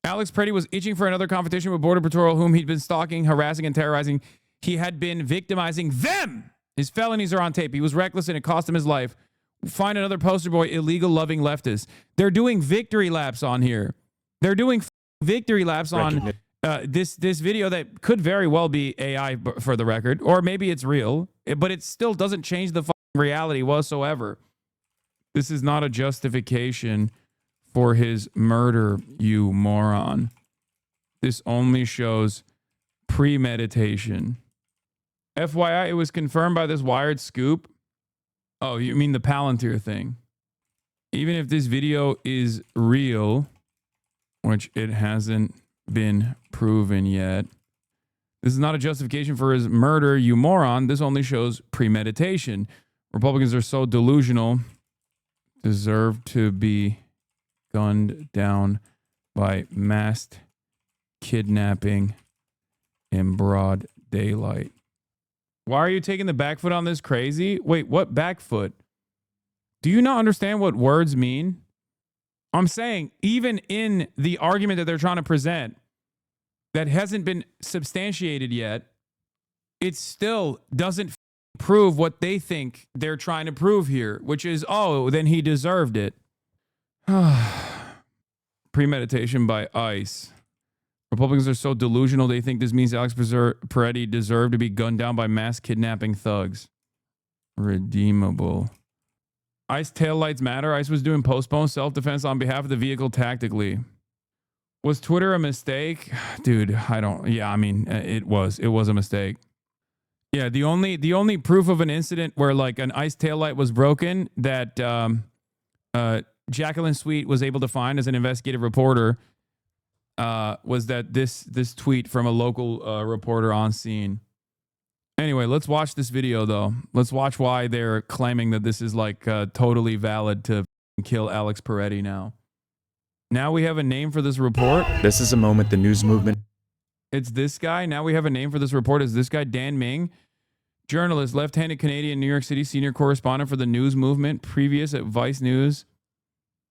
Alex Preddy was itching for another confrontation with Border Patrol, whom he'd been stalking, harassing, and terrorizing. He had been victimizing them. His felonies are on tape. He was reckless, and it cost him his life. Find another poster boy, illegal loving leftists. They're doing victory laps on here. They're doing victory laps on this video that could very well be AI for the record, or maybe it's real, but it still doesn't change the reality whatsoever. This is not a justification for his murder, you moron. This only shows premeditation. FYI, it was confirmed by this Wired scoop. Oh, you mean the Palantir thing? Even if this video is real, which it hasn't been proven yet, this is not a justification for his murder, you moron. This only shows premeditation. Republicans are so delusional, deserve to be gunned down by masked kidnapping in broad daylight. Why are you taking the back foot on this crazy? Wait, what back foot? Do you not understand what words mean? I'm saying, even in the argument that they're trying to present that hasn't been substantiated yet, it still doesn't prove what they think they're trying to prove here, which is, oh, then he deserved it. Premeditation by ICE. Republicans are so delusional they think this means Alex Preddy deserved to be gunned down by mass kidnapping thugs. Redeemable. ICE taillights matter. ICE was doing postponed self-defense on behalf of the vehicle tactically. Was Twitter a mistake? Dude, I mean, it was a mistake. Yeah, the only proof of an incident where like an ICE taillight was broken that Jacqueline Sweet was able to find as an investigative reporter was that this tweet from a local reporter on scene. Anyway, let's watch this video, though. Let's watch why they're claiming that this is like totally valid to kill Alex Preddy now. Now we have a name for this report. This is a moment the news movement. It's this guy. Now we have a name for this report. Is this guy Dan Ming? Journalist, left-handed Canadian, New York City, senior correspondent for the news movement, previous at Vice News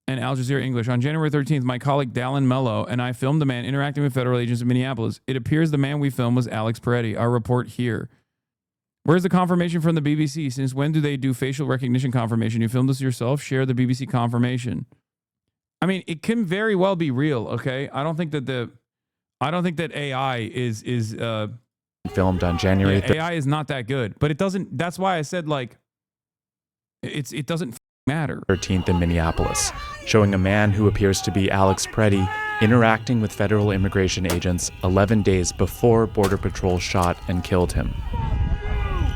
and Al Jazeera English. On January 13th, my colleague Dallin Mello and I filmed the man interacting with federal agents in Minneapolis. It appears the man we filmed was Alex Preddy. Our report here. Where's the confirmation from the BBC? Since when do they do facial recognition confirmation? You filmed this yourself? Share the BBC confirmation. I mean, it can very well be real, okay? I don't think that AI is filmed on January. AI is not that good, but it doesn't. That's why I said like it doesn't matter. 13th in Minneapolis, showing a man who appears to be Alex Preddy interacting with federal immigration agents 11 days before Border Patrol shot and killed him.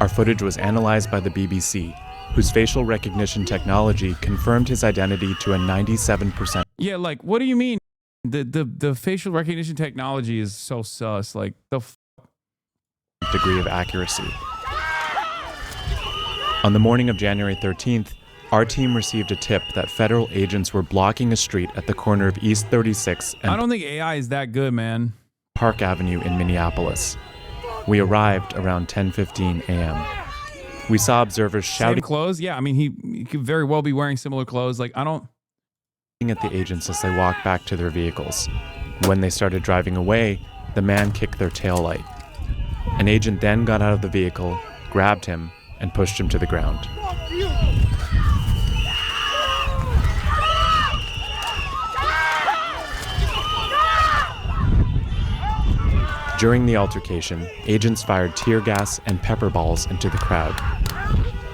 Our footage was analyzed by the BBC, whose facial recognition technology confirmed his identity to a 97%. Yeah, like what do you mean? The facial recognition technology is so sus. Like the degree of accuracy. On the morning of January 13th, our team received a tip that federal agents were blocking a street at the corner of East 36 and I don't think AI is that good, man. Park Avenue in Minneapolis. We arrived around 10:15 a.m. We saw observers shouting. Same clothes? Yeah, I mean, he could very well be wearing similar clothes. Like, I don't. At the agents as they walked back to their vehicles. When they started driving away, the man kicked their taillight. An agent then got out of the vehicle, grabbed him, and pushed him to the ground. During the altercation, agents fired tear gas and pepper balls into the crowd.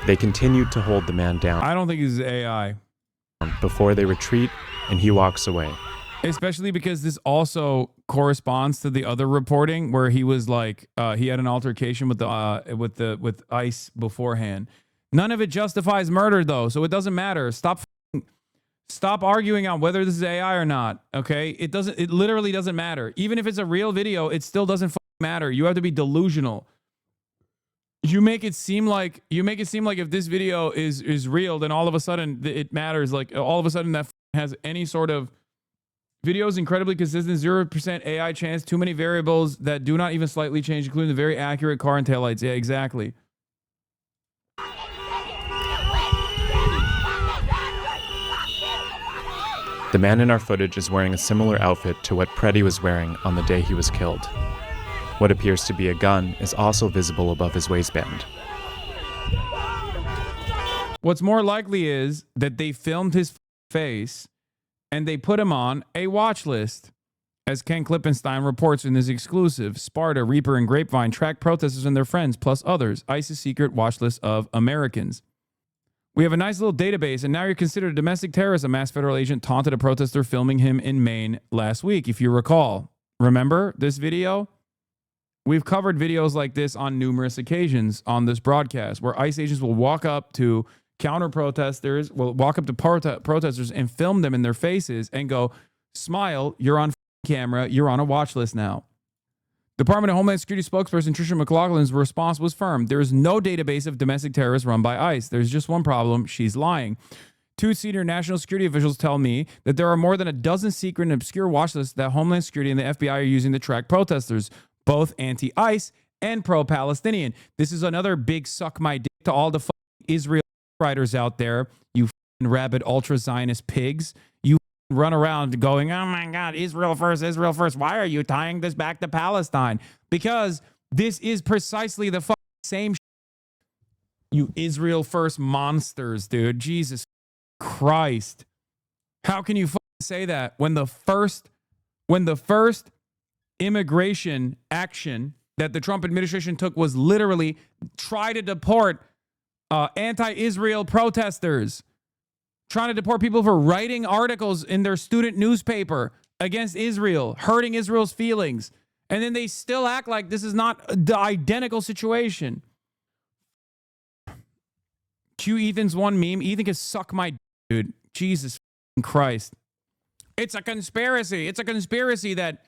They continued to hold the man down. I don't think he's AI. Before they retreat, and he walks away. Especially because this also corresponds to the other reporting where he was like, he had an altercation with ICE beforehand. None of it justifies murder though, so it doesn't matter. Stop arguing on whether this is AI or not. Okay, it literally doesn't matter. Even if it's a real video, it still doesn't matter. You have to be delusional. You make it seem like if this video is real, then all of a sudden it matters. Like all of a sudden that has any sort of video is incredibly consistent, 0% AI chance, too many variables that do not even slightly change, including the very accurate car and taillights. Yeah, exactly. The man in our footage is wearing a similar outfit to what Preddy was wearing on the day he was killed. What appears to be a gun is also visible above his waistband. What's more likely is that they filmed his face and they put him on a watch list. As Ken Klippenstein reports in his exclusive, Sparta, Reaper, and Grapevine track protesters and their friends, plus others, ICE's secret watch list of Americans. We have a nice little database, and now you're considered a domestic terrorist. A masked federal agent taunted a protester filming him in Maine last week, if you recall. Remember this video? We've covered videos like this on numerous occasions on this broadcast, where ICE agents will walk up to counter-protesters, will walk up to protesters and film them in their faces and go, smile, you're on camera, you're on a watch list now. Department of Homeland Security spokesperson Tricia McLaughlin's response was firm. There is no database of domestic terrorists run by ICE. There's just one problem. She's lying. 2 senior national security officials tell me that there are more than a dozen secret and obscure watch lists that Homeland Security and the FBI are using to track protesters, both anti-ICE and pro-Palestinian. This is another big suck my dick to all the Israel writers out there, you rabid ultra-Zionist pigs. You run around going, oh my God, Israel first, Israel first. Why are you tying this back to Palestine? Because this is precisely the same you Israel first monsters, dude. Jesus Christ. How can you say that when the first immigration action that the Trump administration took was literally try to deport anti-Israel protesters? Trying to deport people for writing articles in their student newspaper against Israel, hurting Israel's feelings. And then they still act like this is not the identical situation. Cue Ethan's one meme. Ethan can suck my dude. Jesus Christ. It's a conspiracy. It's a conspiracy that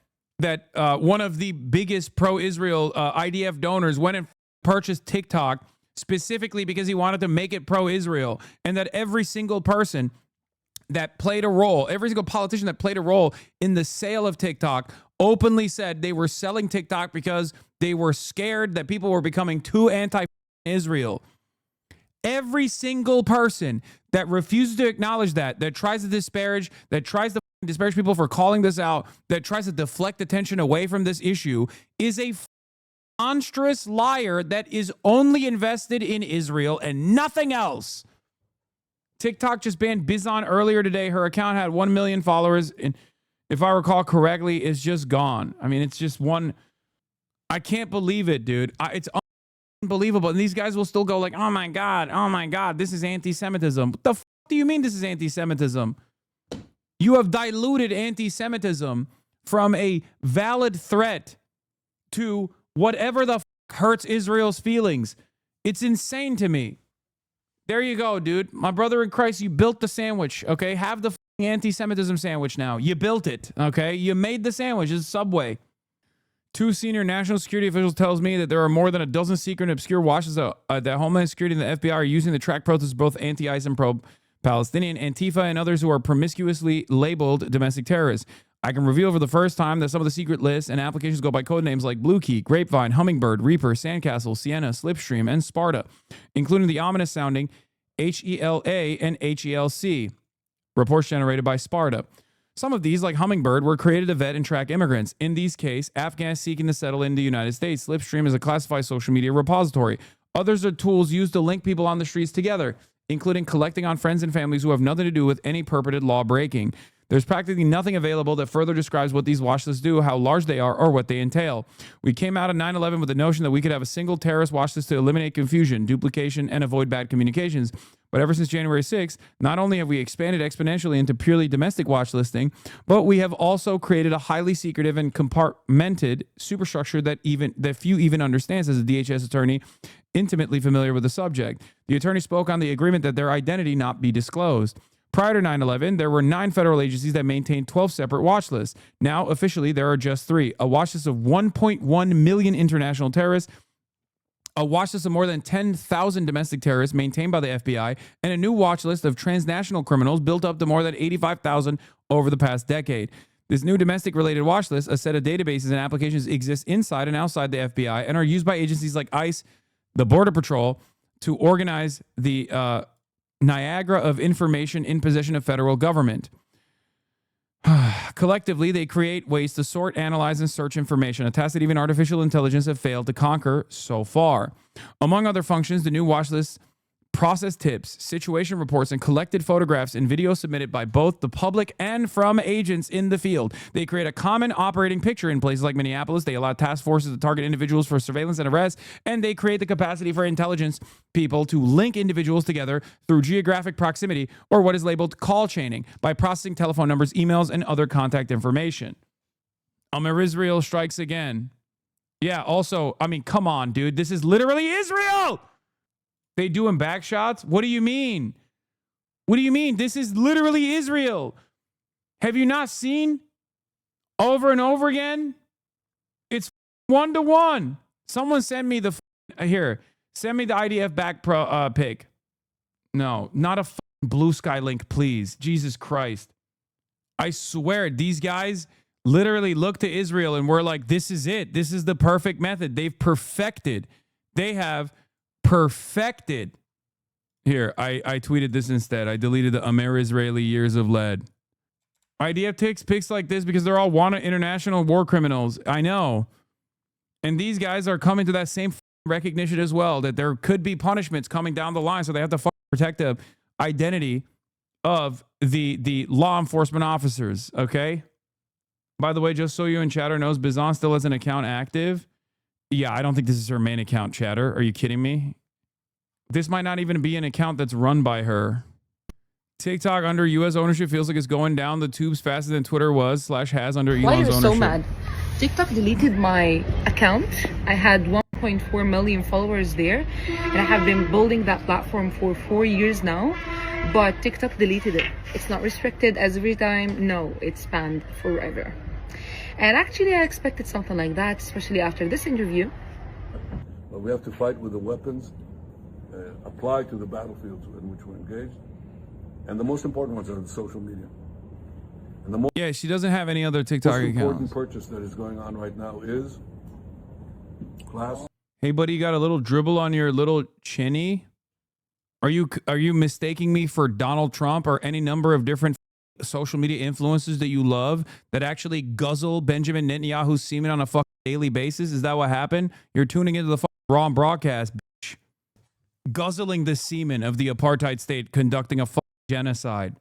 one of the biggest pro-Israel IDF donors went and purchased TikTok specifically because he wanted to make it pro-Israel, and that every single person that played a role, every single politician that played a role in the sale of TikTok openly said they were selling TikTok because they were scared that people were becoming too anti-Israel. Every single person that refuses to acknowledge that tries to disparage people for calling this out, that tries to deflect attention away from this issue is a monstrous liar that is only invested in Israel and nothing else. TikTok just banned Bizon earlier today. Her account had 1 million followers, and if I recall correctly, it's just gone. I mean, it's just one. I can't believe it, dude. It's unbelievable. And these guys will still go like, oh my God, this is anti-Semitism. What the f*** do you mean this is anti-Semitism? You have diluted anti-Semitism from a valid threat to whatever the f*** hurts Israel's feelings. It's insane to me. There you go, dude. My brother in Christ, you built the sandwich, okay? Have the anti-Semitism sandwich now. You built it, okay? You made the sandwich. It's Subway. 2 senior national security officials tells me that there are more than a dozen secret and obscure watches that Homeland Security and the FBI are using to track protests both anti-ICE and pro-Palestinian, Antifa, and others who are promiscuously labeled domestic terrorists. I can reveal for the first time that some of the secret lists and applications go by code names like Blue Key, Grapevine, Hummingbird, Reaper, Sandcastle, Sienna, Slipstream, and Sparta, including the ominous sounding HELA and HELC, reports generated by Sparta. Some of these, like Hummingbird, were created to vet and track immigrants. In these cases, Afghans seeking to settle in the United States. Slipstream is a classified social media repository. Others are tools used to link people on the streets together, including collecting on friends and families who have nothing to do with any purported law breaking. There's practically nothing available that further describes what these watch lists do, how large they are, or what they entail. We came out of 9/11 with the notion that we could have a single terrorist watch list to eliminate confusion, duplication, and avoid bad communications. But ever since January 6th, not only have we expanded exponentially into purely domestic watch listing, but we have also created a highly secretive and compartmented superstructure that few even understands as a DHS attorney intimately familiar with the subject. The attorney spoke on the agreement that their identity not be disclosed. Prior to 9/11, there were 9 federal agencies that maintained 12 separate watch lists. Now, officially, there are just 3. A watch list of 1.1 million international terrorists, a watch list of more than 10,000 domestic terrorists maintained by the FBI, and a new watch list of transnational criminals built up to more than 85,000 over the past decade. This new domestic-related watch list, a set of databases and applications exists inside and outside the FBI and are used by agencies like ICE, the Border Patrol, to organize the Niagara of information in possession of federal government. Collectively, they create ways to sort, analyze, and search information, a task that even artificial intelligence have failed to conquer so far. Among other functions, the new watch list process tips, situation reports, and collected photographs and videos submitted by both the public and from agents in the field. They create a common operating picture in places like Minneapolis. They allow task forces to target individuals for surveillance and arrest, and they create the capacity for intelligence people to link individuals together through geographic proximity, or what is labeled call chaining, by processing telephone numbers, emails, and other contact information. Israel strikes again. Yeah, also, I mean, come on, dude. This is literally Israel! They doing back shots? What do you mean? What do you mean? This is literally Israel. Have you not seen over and over again? It's 1-to-1. Someone send me the here. Send me the IDF back pic. No, not a blue sky link, please. Jesus Christ. I swear, these guys literally look to Israel and we're like, this is it. This is the perfect method. They've perfected. They have perfected. Here, I tweeted this instead. I deleted the Israeli years of lead. IDF takes pics like this because they're all wanted international war criminals. I know. And these guys are coming to that same recognition as well, that there could be punishments coming down the line, so they have to protect the identity of the law enforcement officers, okay? By the way, just so you in chatter knows, Bizan still has an account active. Yeah, I don't think this is her main account, chatter. Are you kidding me? This might not even be an account that's run by her. TikTok under U.S. ownership feels like it's going down the tubes faster than Twitter was /has under Elon's Why ownership. are you so mad? TikTok deleted my account. I had 1.4 million followers there, and I have been building that platform for 4 years now, but TikTok deleted it. It's not restricted as every time. No, it's banned forever. And actually, I expected something like that, especially after this interview. But we have to fight with the weapons applied to the battlefields in which we're engaged. And the most important ones are the social media. And the Yeah, she doesn't have any other TikTok most important accounts. purchase that is going on right now is class. Hey, buddy, you got a little dribble on your little chinny? Are you mistaking me for Donald Trump or any number of different social media influencers that you love that actually guzzle Benjamin Netanyahu's semen on a fucking daily basis? Is that what happened? You're tuning into the fucking Raw broadcast, bitch. Guzzling the semen of the apartheid state conducting a fucking genocide.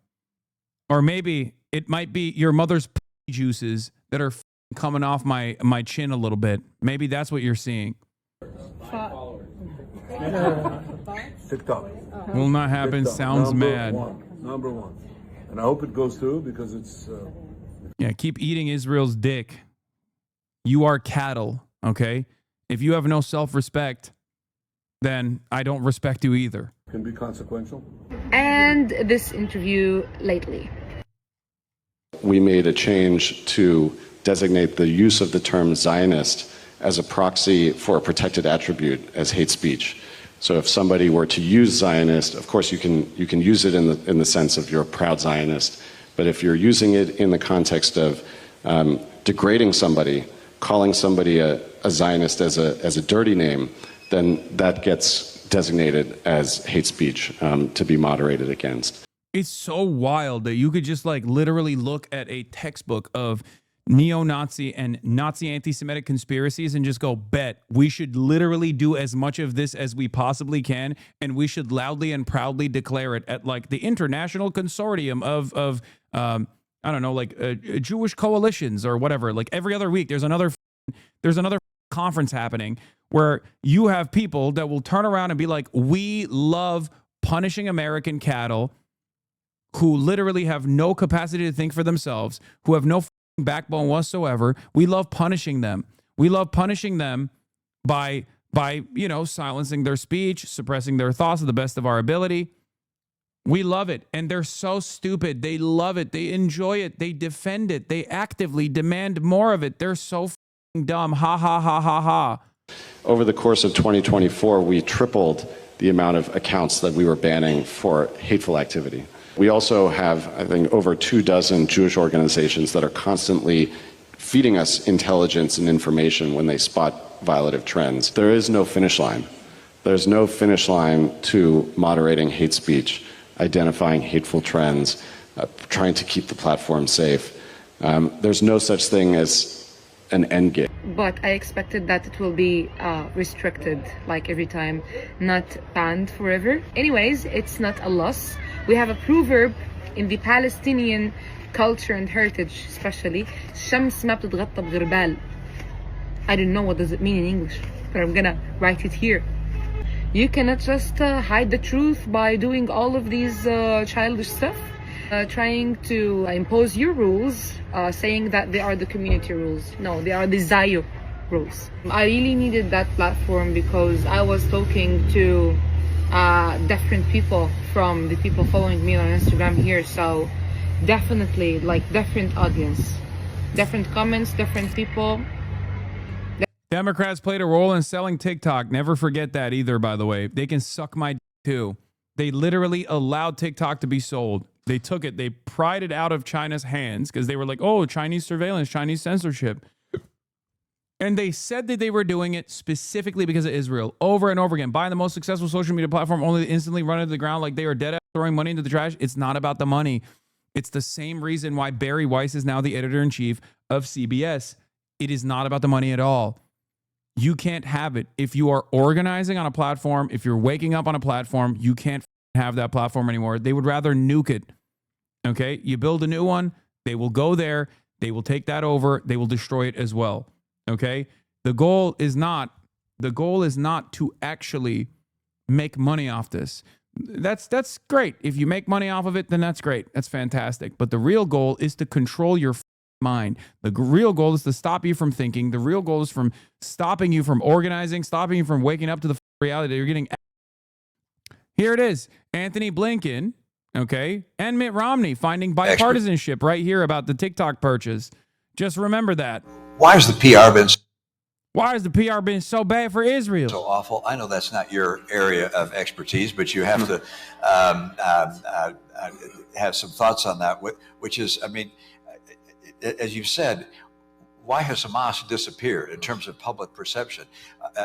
Or maybe it might be your mother's juices that are coming off my chin a little bit. Maybe that's what you're seeing. TikTok. Will not happen. TikTok. Sounds mad. Number one. And I hope it goes through because it's... Yeah, keep eating Israel's dick. You are cattle, okay? If you have no self-respect, then I don't respect you either. Can be consequential. And this interview lately. We made a change to designate the use of the term Zionist as a proxy for a protected attribute as hate speech. So if somebody were to use Zionist, of course you can use it in the sense of you're a proud Zionist, but if you're using it in the context of degrading somebody, calling somebody a Zionist as a dirty name, then that gets designated as hate speech to be moderated against. It's so wild that you could just like literally look at a textbook of neo-Nazi and Nazi anti-Semitic conspiracies and just go, bet we should literally do as much of this as we possibly can, and we should loudly and proudly declare it at like the International Consortium of I don't know, like Jewish coalitions or whatever. Like every other week, there's another conference happening where you have people that will turn around and be like, we love punishing American cattle who literally have no capacity to think for themselves, who have no backbone whatsoever. We love punishing them. We love punishing them by silencing their speech, suppressing their thoughts to the best of our ability. We love it. And they're so stupid. They love it. They enjoy it. They defend it. They actively demand more of it. They're so dumb. Ha, ha, ha, ha, ha. Over the course of 2024, we tripled the amount of accounts that we were banning for hateful activity. We also have, I think, over 24 Jewish organizations that are constantly feeding us intelligence and information when they spot violative trends. There is no finish line. There's no finish line to moderating hate speech, identifying hateful trends, trying to keep the platform safe. There's no such thing as an end game. But I expected that it will be restricted like every time, not banned forever. Anyways, it's not a loss. We have a proverb in the Palestinian culture and heritage, especially, "Shams ma btitghatta bghirbal." I don't know what does it mean in English, but I'm gonna write it here. You cannot just hide the truth by doing all of these childish stuff, trying to impose your rules, saying that they are the community rules. No, they are the Zayo rules. I really needed that platform because I was talking to different people from the people following me on Instagram here. So definitely like different audience, different comments, different people. Democrats played a role in selling TikTok. Never forget that either, by the way. They can suck my too. They literally allowed TikTok to be sold. They took it. They pried it out of China's hands because they were like, oh, Chinese surveillance, Chinese censorship. And they said that they were doing it specifically because of Israel over and over again. Buying the most successful social media platform only to instantly run into the ground like they are dead ass throwing money into the trash. It's not about the money. It's the same reason why Barry Weiss is now the editor-in-chief of CBS. It is not about the money at all. You can't have it. If you are organizing on a platform, if you're waking up on a platform, you can't have that platform anymore. They would rather nuke it. Okay? You build a new one, they will go there, they will take that over, they will destroy it as well. Okay? The goal is not to actually make money off this. That's great. If you make money off of it, then that's great. That's fantastic. But the real goal is to control your mind. The real goal is to stop you from thinking. The real goal is from stopping you from organizing, stopping you from waking up to the reality that you're getting. Here it is. Anthony Blinken, okay, and Mitt Romney finding bipartisanship right here about the TikTok purchase. Just remember that. Why has the PR been so bad for Israel? So awful. I know that's not your area of expertise, but you have to have some thoughts on that, which is, I mean, as you've said, why has Hamas disappeared in terms of public perception?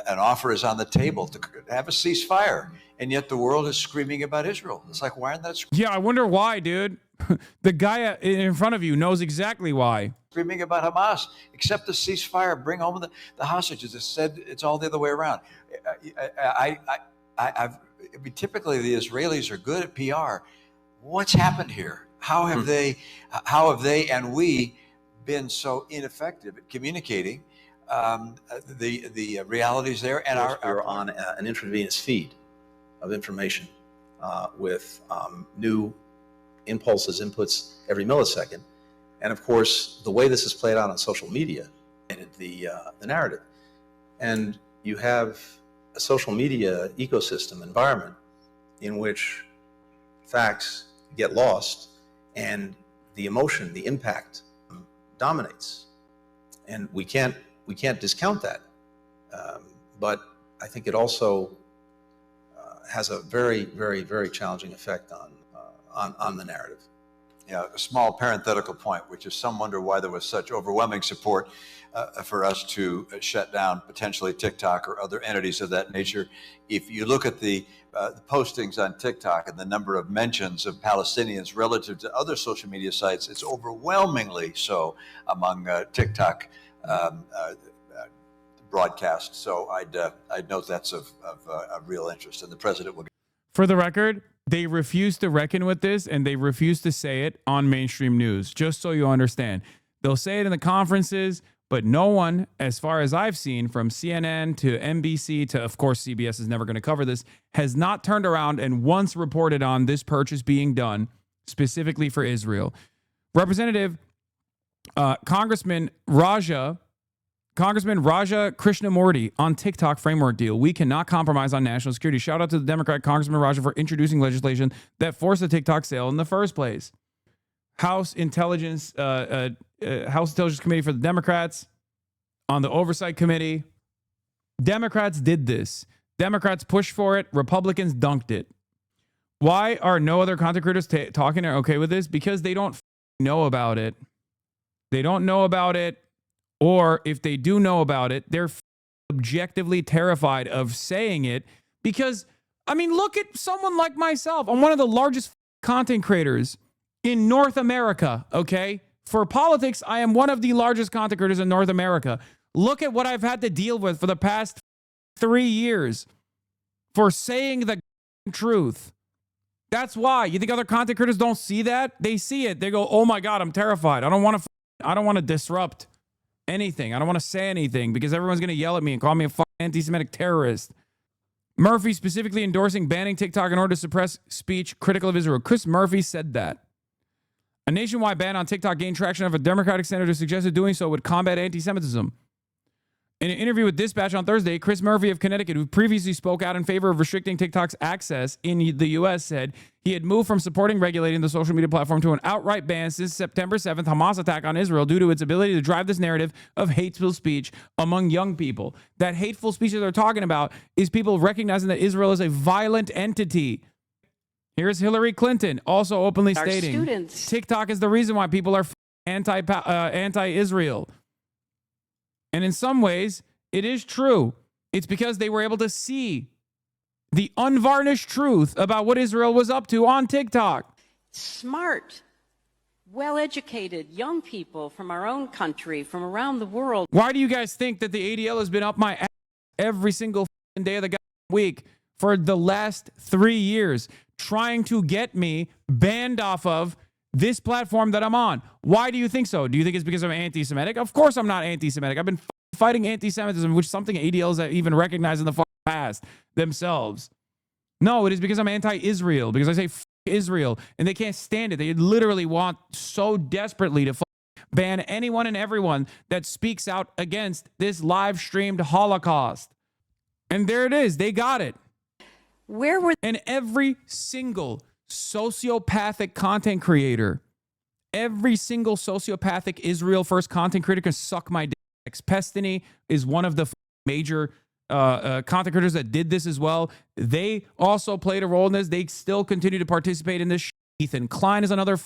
An offer is on the table to have a ceasefire, and yet the world is screaming about Israel. It's like, why aren't that screaming? Yeah, I wonder why, dude. The guy in front of you knows exactly why. Screaming about Hamas, accept the ceasefire, bring home the hostages. It said it's all the other way around. I mean, typically the Israelis are good at PR. What's happened here? How have they and we been so ineffective at communicating the realities there? And we're on an intravenous feed of information with new impulses, inputs every millisecond. And of course, the way this is played out on social media, the narrative. And you have a social media ecosystem environment in which facts get lost and the emotion, the impact dominates. And we can't discount that. But I think it also has a very, very, very challenging effect on the narrative. a small parenthetical point, which is some wonder why there was such overwhelming support for us to shut down potentially TikTok or other entities of that nature. If you look at the postings on TikTok and the number of mentions of Palestinians relative to other social media sites, it's overwhelmingly so among TikTok broadcasts. So I'd note that's of real interest, and the president will. For the record, they refuse to reckon with this, and they refuse to say it on mainstream news, just so you understand. They'll say it in the conferences, but no one, as far as I've seen, from CNN to NBC to, of course, CBS is never going to cover this, has not turned around and once reported on this purchase being done specifically for Israel. Representative Congressman Raja Krishnamurti on TikTok framework deal. We cannot compromise on national security. Shout out to the Democrat Congressman Raja for introducing legislation that forced the TikTok sale in the first place. House Intelligence Committee for the Democrats on the Oversight Committee. Democrats did this. Democrats pushed for it. Republicans dunked it. Why are no other content creators talking or okay with this? Because they don't know about it. They don't know about it. Or if they do know about it, they're objectively terrified of saying it because, I mean, look at someone like myself. I'm one of the largest content creators in North America, okay? For politics, I am one of the largest content creators in North America. Look at what I've had to deal with for the past 3 years for saying the truth. That's why. You think other content creators don't see that? They see it. They go, oh my God, I'm terrified. I don't want to disrupt anything. I don't want to say anything because everyone's going to yell at me and call me a anti-Semitic terrorist. Murphy specifically endorsing banning TikTok in order to suppress speech critical of Israel. Chris Murphy said that. A nationwide ban on TikTok gained traction after a Democratic senator suggested doing so would combat anti-Semitism. In an interview with Dispatch on Thursday, Chris Murphy of Connecticut, who previously spoke out in favor of restricting TikTok's access in the U.S., said he had moved from supporting regulating the social media platform to an outright ban since September 7th Hamas attack on Israel due to its ability to drive this narrative of hateful speech among young people. That hateful speech that they're talking about is people recognizing that Israel is a violent entity. Here's Hillary Clinton also openly stating TikTok is the reason why people are anti-Israel. And in some ways, it is true. It's because they were able to see the unvarnished truth about what Israel was up to on TikTok. Smart, well-educated young people from our own country, from around the world. Why do you guys think that the ADL has been up my ass every single day of the week for the last 3 years, trying to get me banned off of this platform that I'm on? Why do you think so? Do you think it's because I'm anti-Semitic? Of course I'm not anti-Semitic. I've been fighting anti-Semitism, which is something ADLs have even recognized in the past themselves. No, it is because I'm anti-Israel, because I say Israel, and they can't stand it. They literally want so desperately to ban anyone and everyone that speaks out against this live-streamed Holocaust. And there it is. They got it. Where were... And every single sociopathic content creator, every single sociopathic Israel first content creator can suck my dick. Pestany is one of the major content creators that did this as well. They also played a role in this. They still continue to participate in this. Ethan Klein is another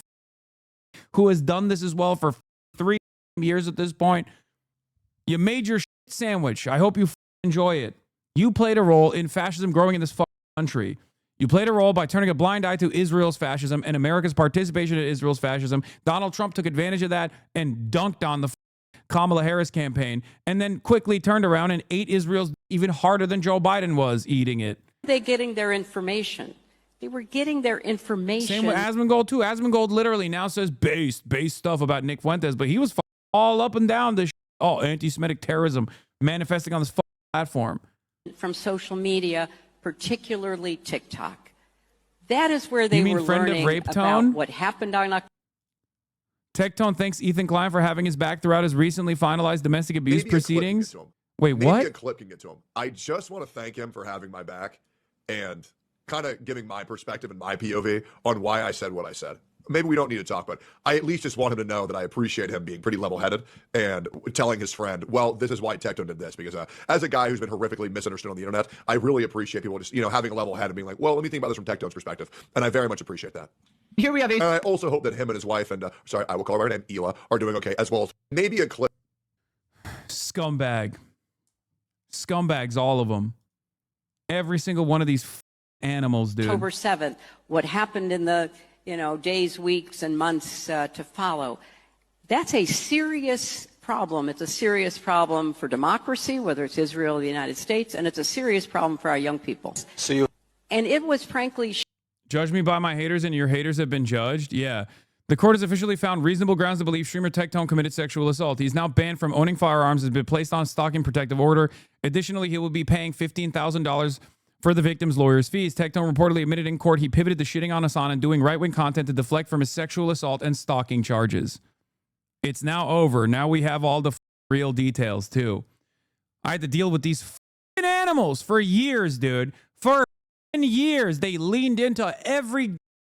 who has done this as well for 3 years at this point. You made your sandwich. I hope you enjoy it. You played a role in fascism growing in this country. You played a role by turning a blind eye to Israel's fascism and America's participation in Israel's fascism. Donald Trump took advantage of that and dunked on the Kamala Harris campaign and then quickly turned around and ate Israel's even harder than Joe Biden was eating it. They getting their information. They were getting their information. Same with Asmongold too. Asmongold literally now says base stuff about Nick Fuentes, but he was all up and down this anti-Semitic terrorism manifesting on this platform. From social media, particularly TikTok. That is where they were learning about what happened on October. Tectone thanks Ethan Klein for having his back throughout his recently finalized domestic abuse proceedings. Wait, Maybe what? a clipping it to him. I just want to thank him for having my back and kind of giving my perspective and my POV on why I said what I said. maybe we don't need to talk, but I at least just want him to know that I appreciate him being pretty level-headed and telling his friend, well, this is why Tectone did this. Because as a guy who's been horrifically misunderstood on the internet, I really appreciate people just, having a level head and being like, well, let me think about this from Tectone's perspective. And I very much appreciate that. Here we have and I also hope that him and his wife and, sorry, I will call her by name, Ela, are doing okay, as well as maybe a clip. Scumbags, all of them. Every single one of these animals, dude. October 7th, what happened in the days, weeks, and months to follow. That's a serious problem. It's a serious problem for democracy, whether it's Israel or the United States, and it's a serious problem for our young people. And it was frankly... Judge me by my haters, and your haters have been judged? Yeah. The court has officially found reasonable grounds to believe streamer Tectone committed sexual assault. He's now banned from owning firearms, has been placed on stalking protective order. Additionally, he will be paying $15,000 for the victim's lawyer's fees. Tectone reportedly admitted in court he pivoted to shitting on Hassan and doing right-wing content to deflect from his sexual assault and stalking charges. It's now over. Now we have all the real details, too. I had to deal with these animals for years, dude. For years. They leaned into every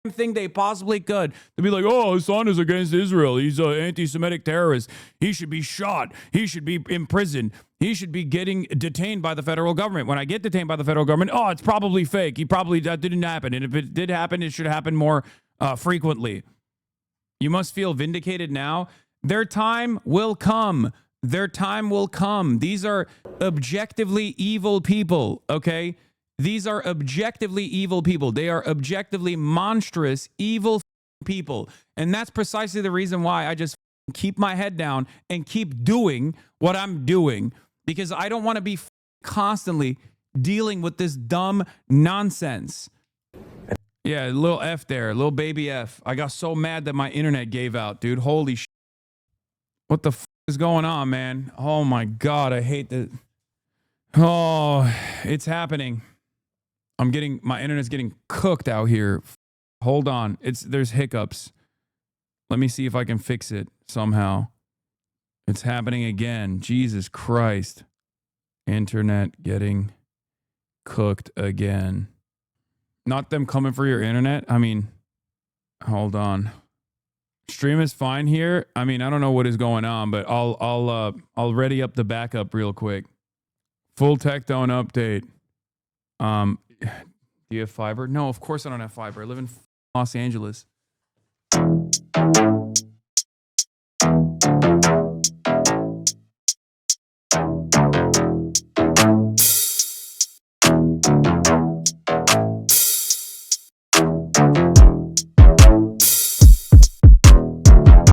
thing they possibly could to be like, oh, Hassan is against Israel. He's an anti-Semitic terrorist. He should be shot. He should be imprisoned. He should be getting detained by the federal government. When I get detained by the federal government, oh, it's probably fake. That didn't happen. And if it did happen, it should happen more frequently. You must feel vindicated now. Their time will come. Their time will come. These are objectively evil people, okay? These are objectively evil people. They are objectively monstrous, evil people. And that's precisely the reason why I just keep my head down and keep doing what I'm doing, because I don't want to be constantly dealing with this dumb nonsense. Yeah, a little F there, a little baby F. I got so mad that my internet gave out, dude. Holy shit. What the is going on, man? Oh my God, I hate that. Oh, it's happening. My internet's getting cooked out here. Hold on. There's hiccups. Let me see if I can fix it somehow. It's happening again. Jesus Christ. Internet getting cooked again. Not them coming for your internet. I mean, hold on. Stream is fine here. I mean, I don't know what is going on, but I'll ready up the backup real quick. Full Tectone update. Do you have fiber? No, of course I don't have fiber. I live in Los Angeles.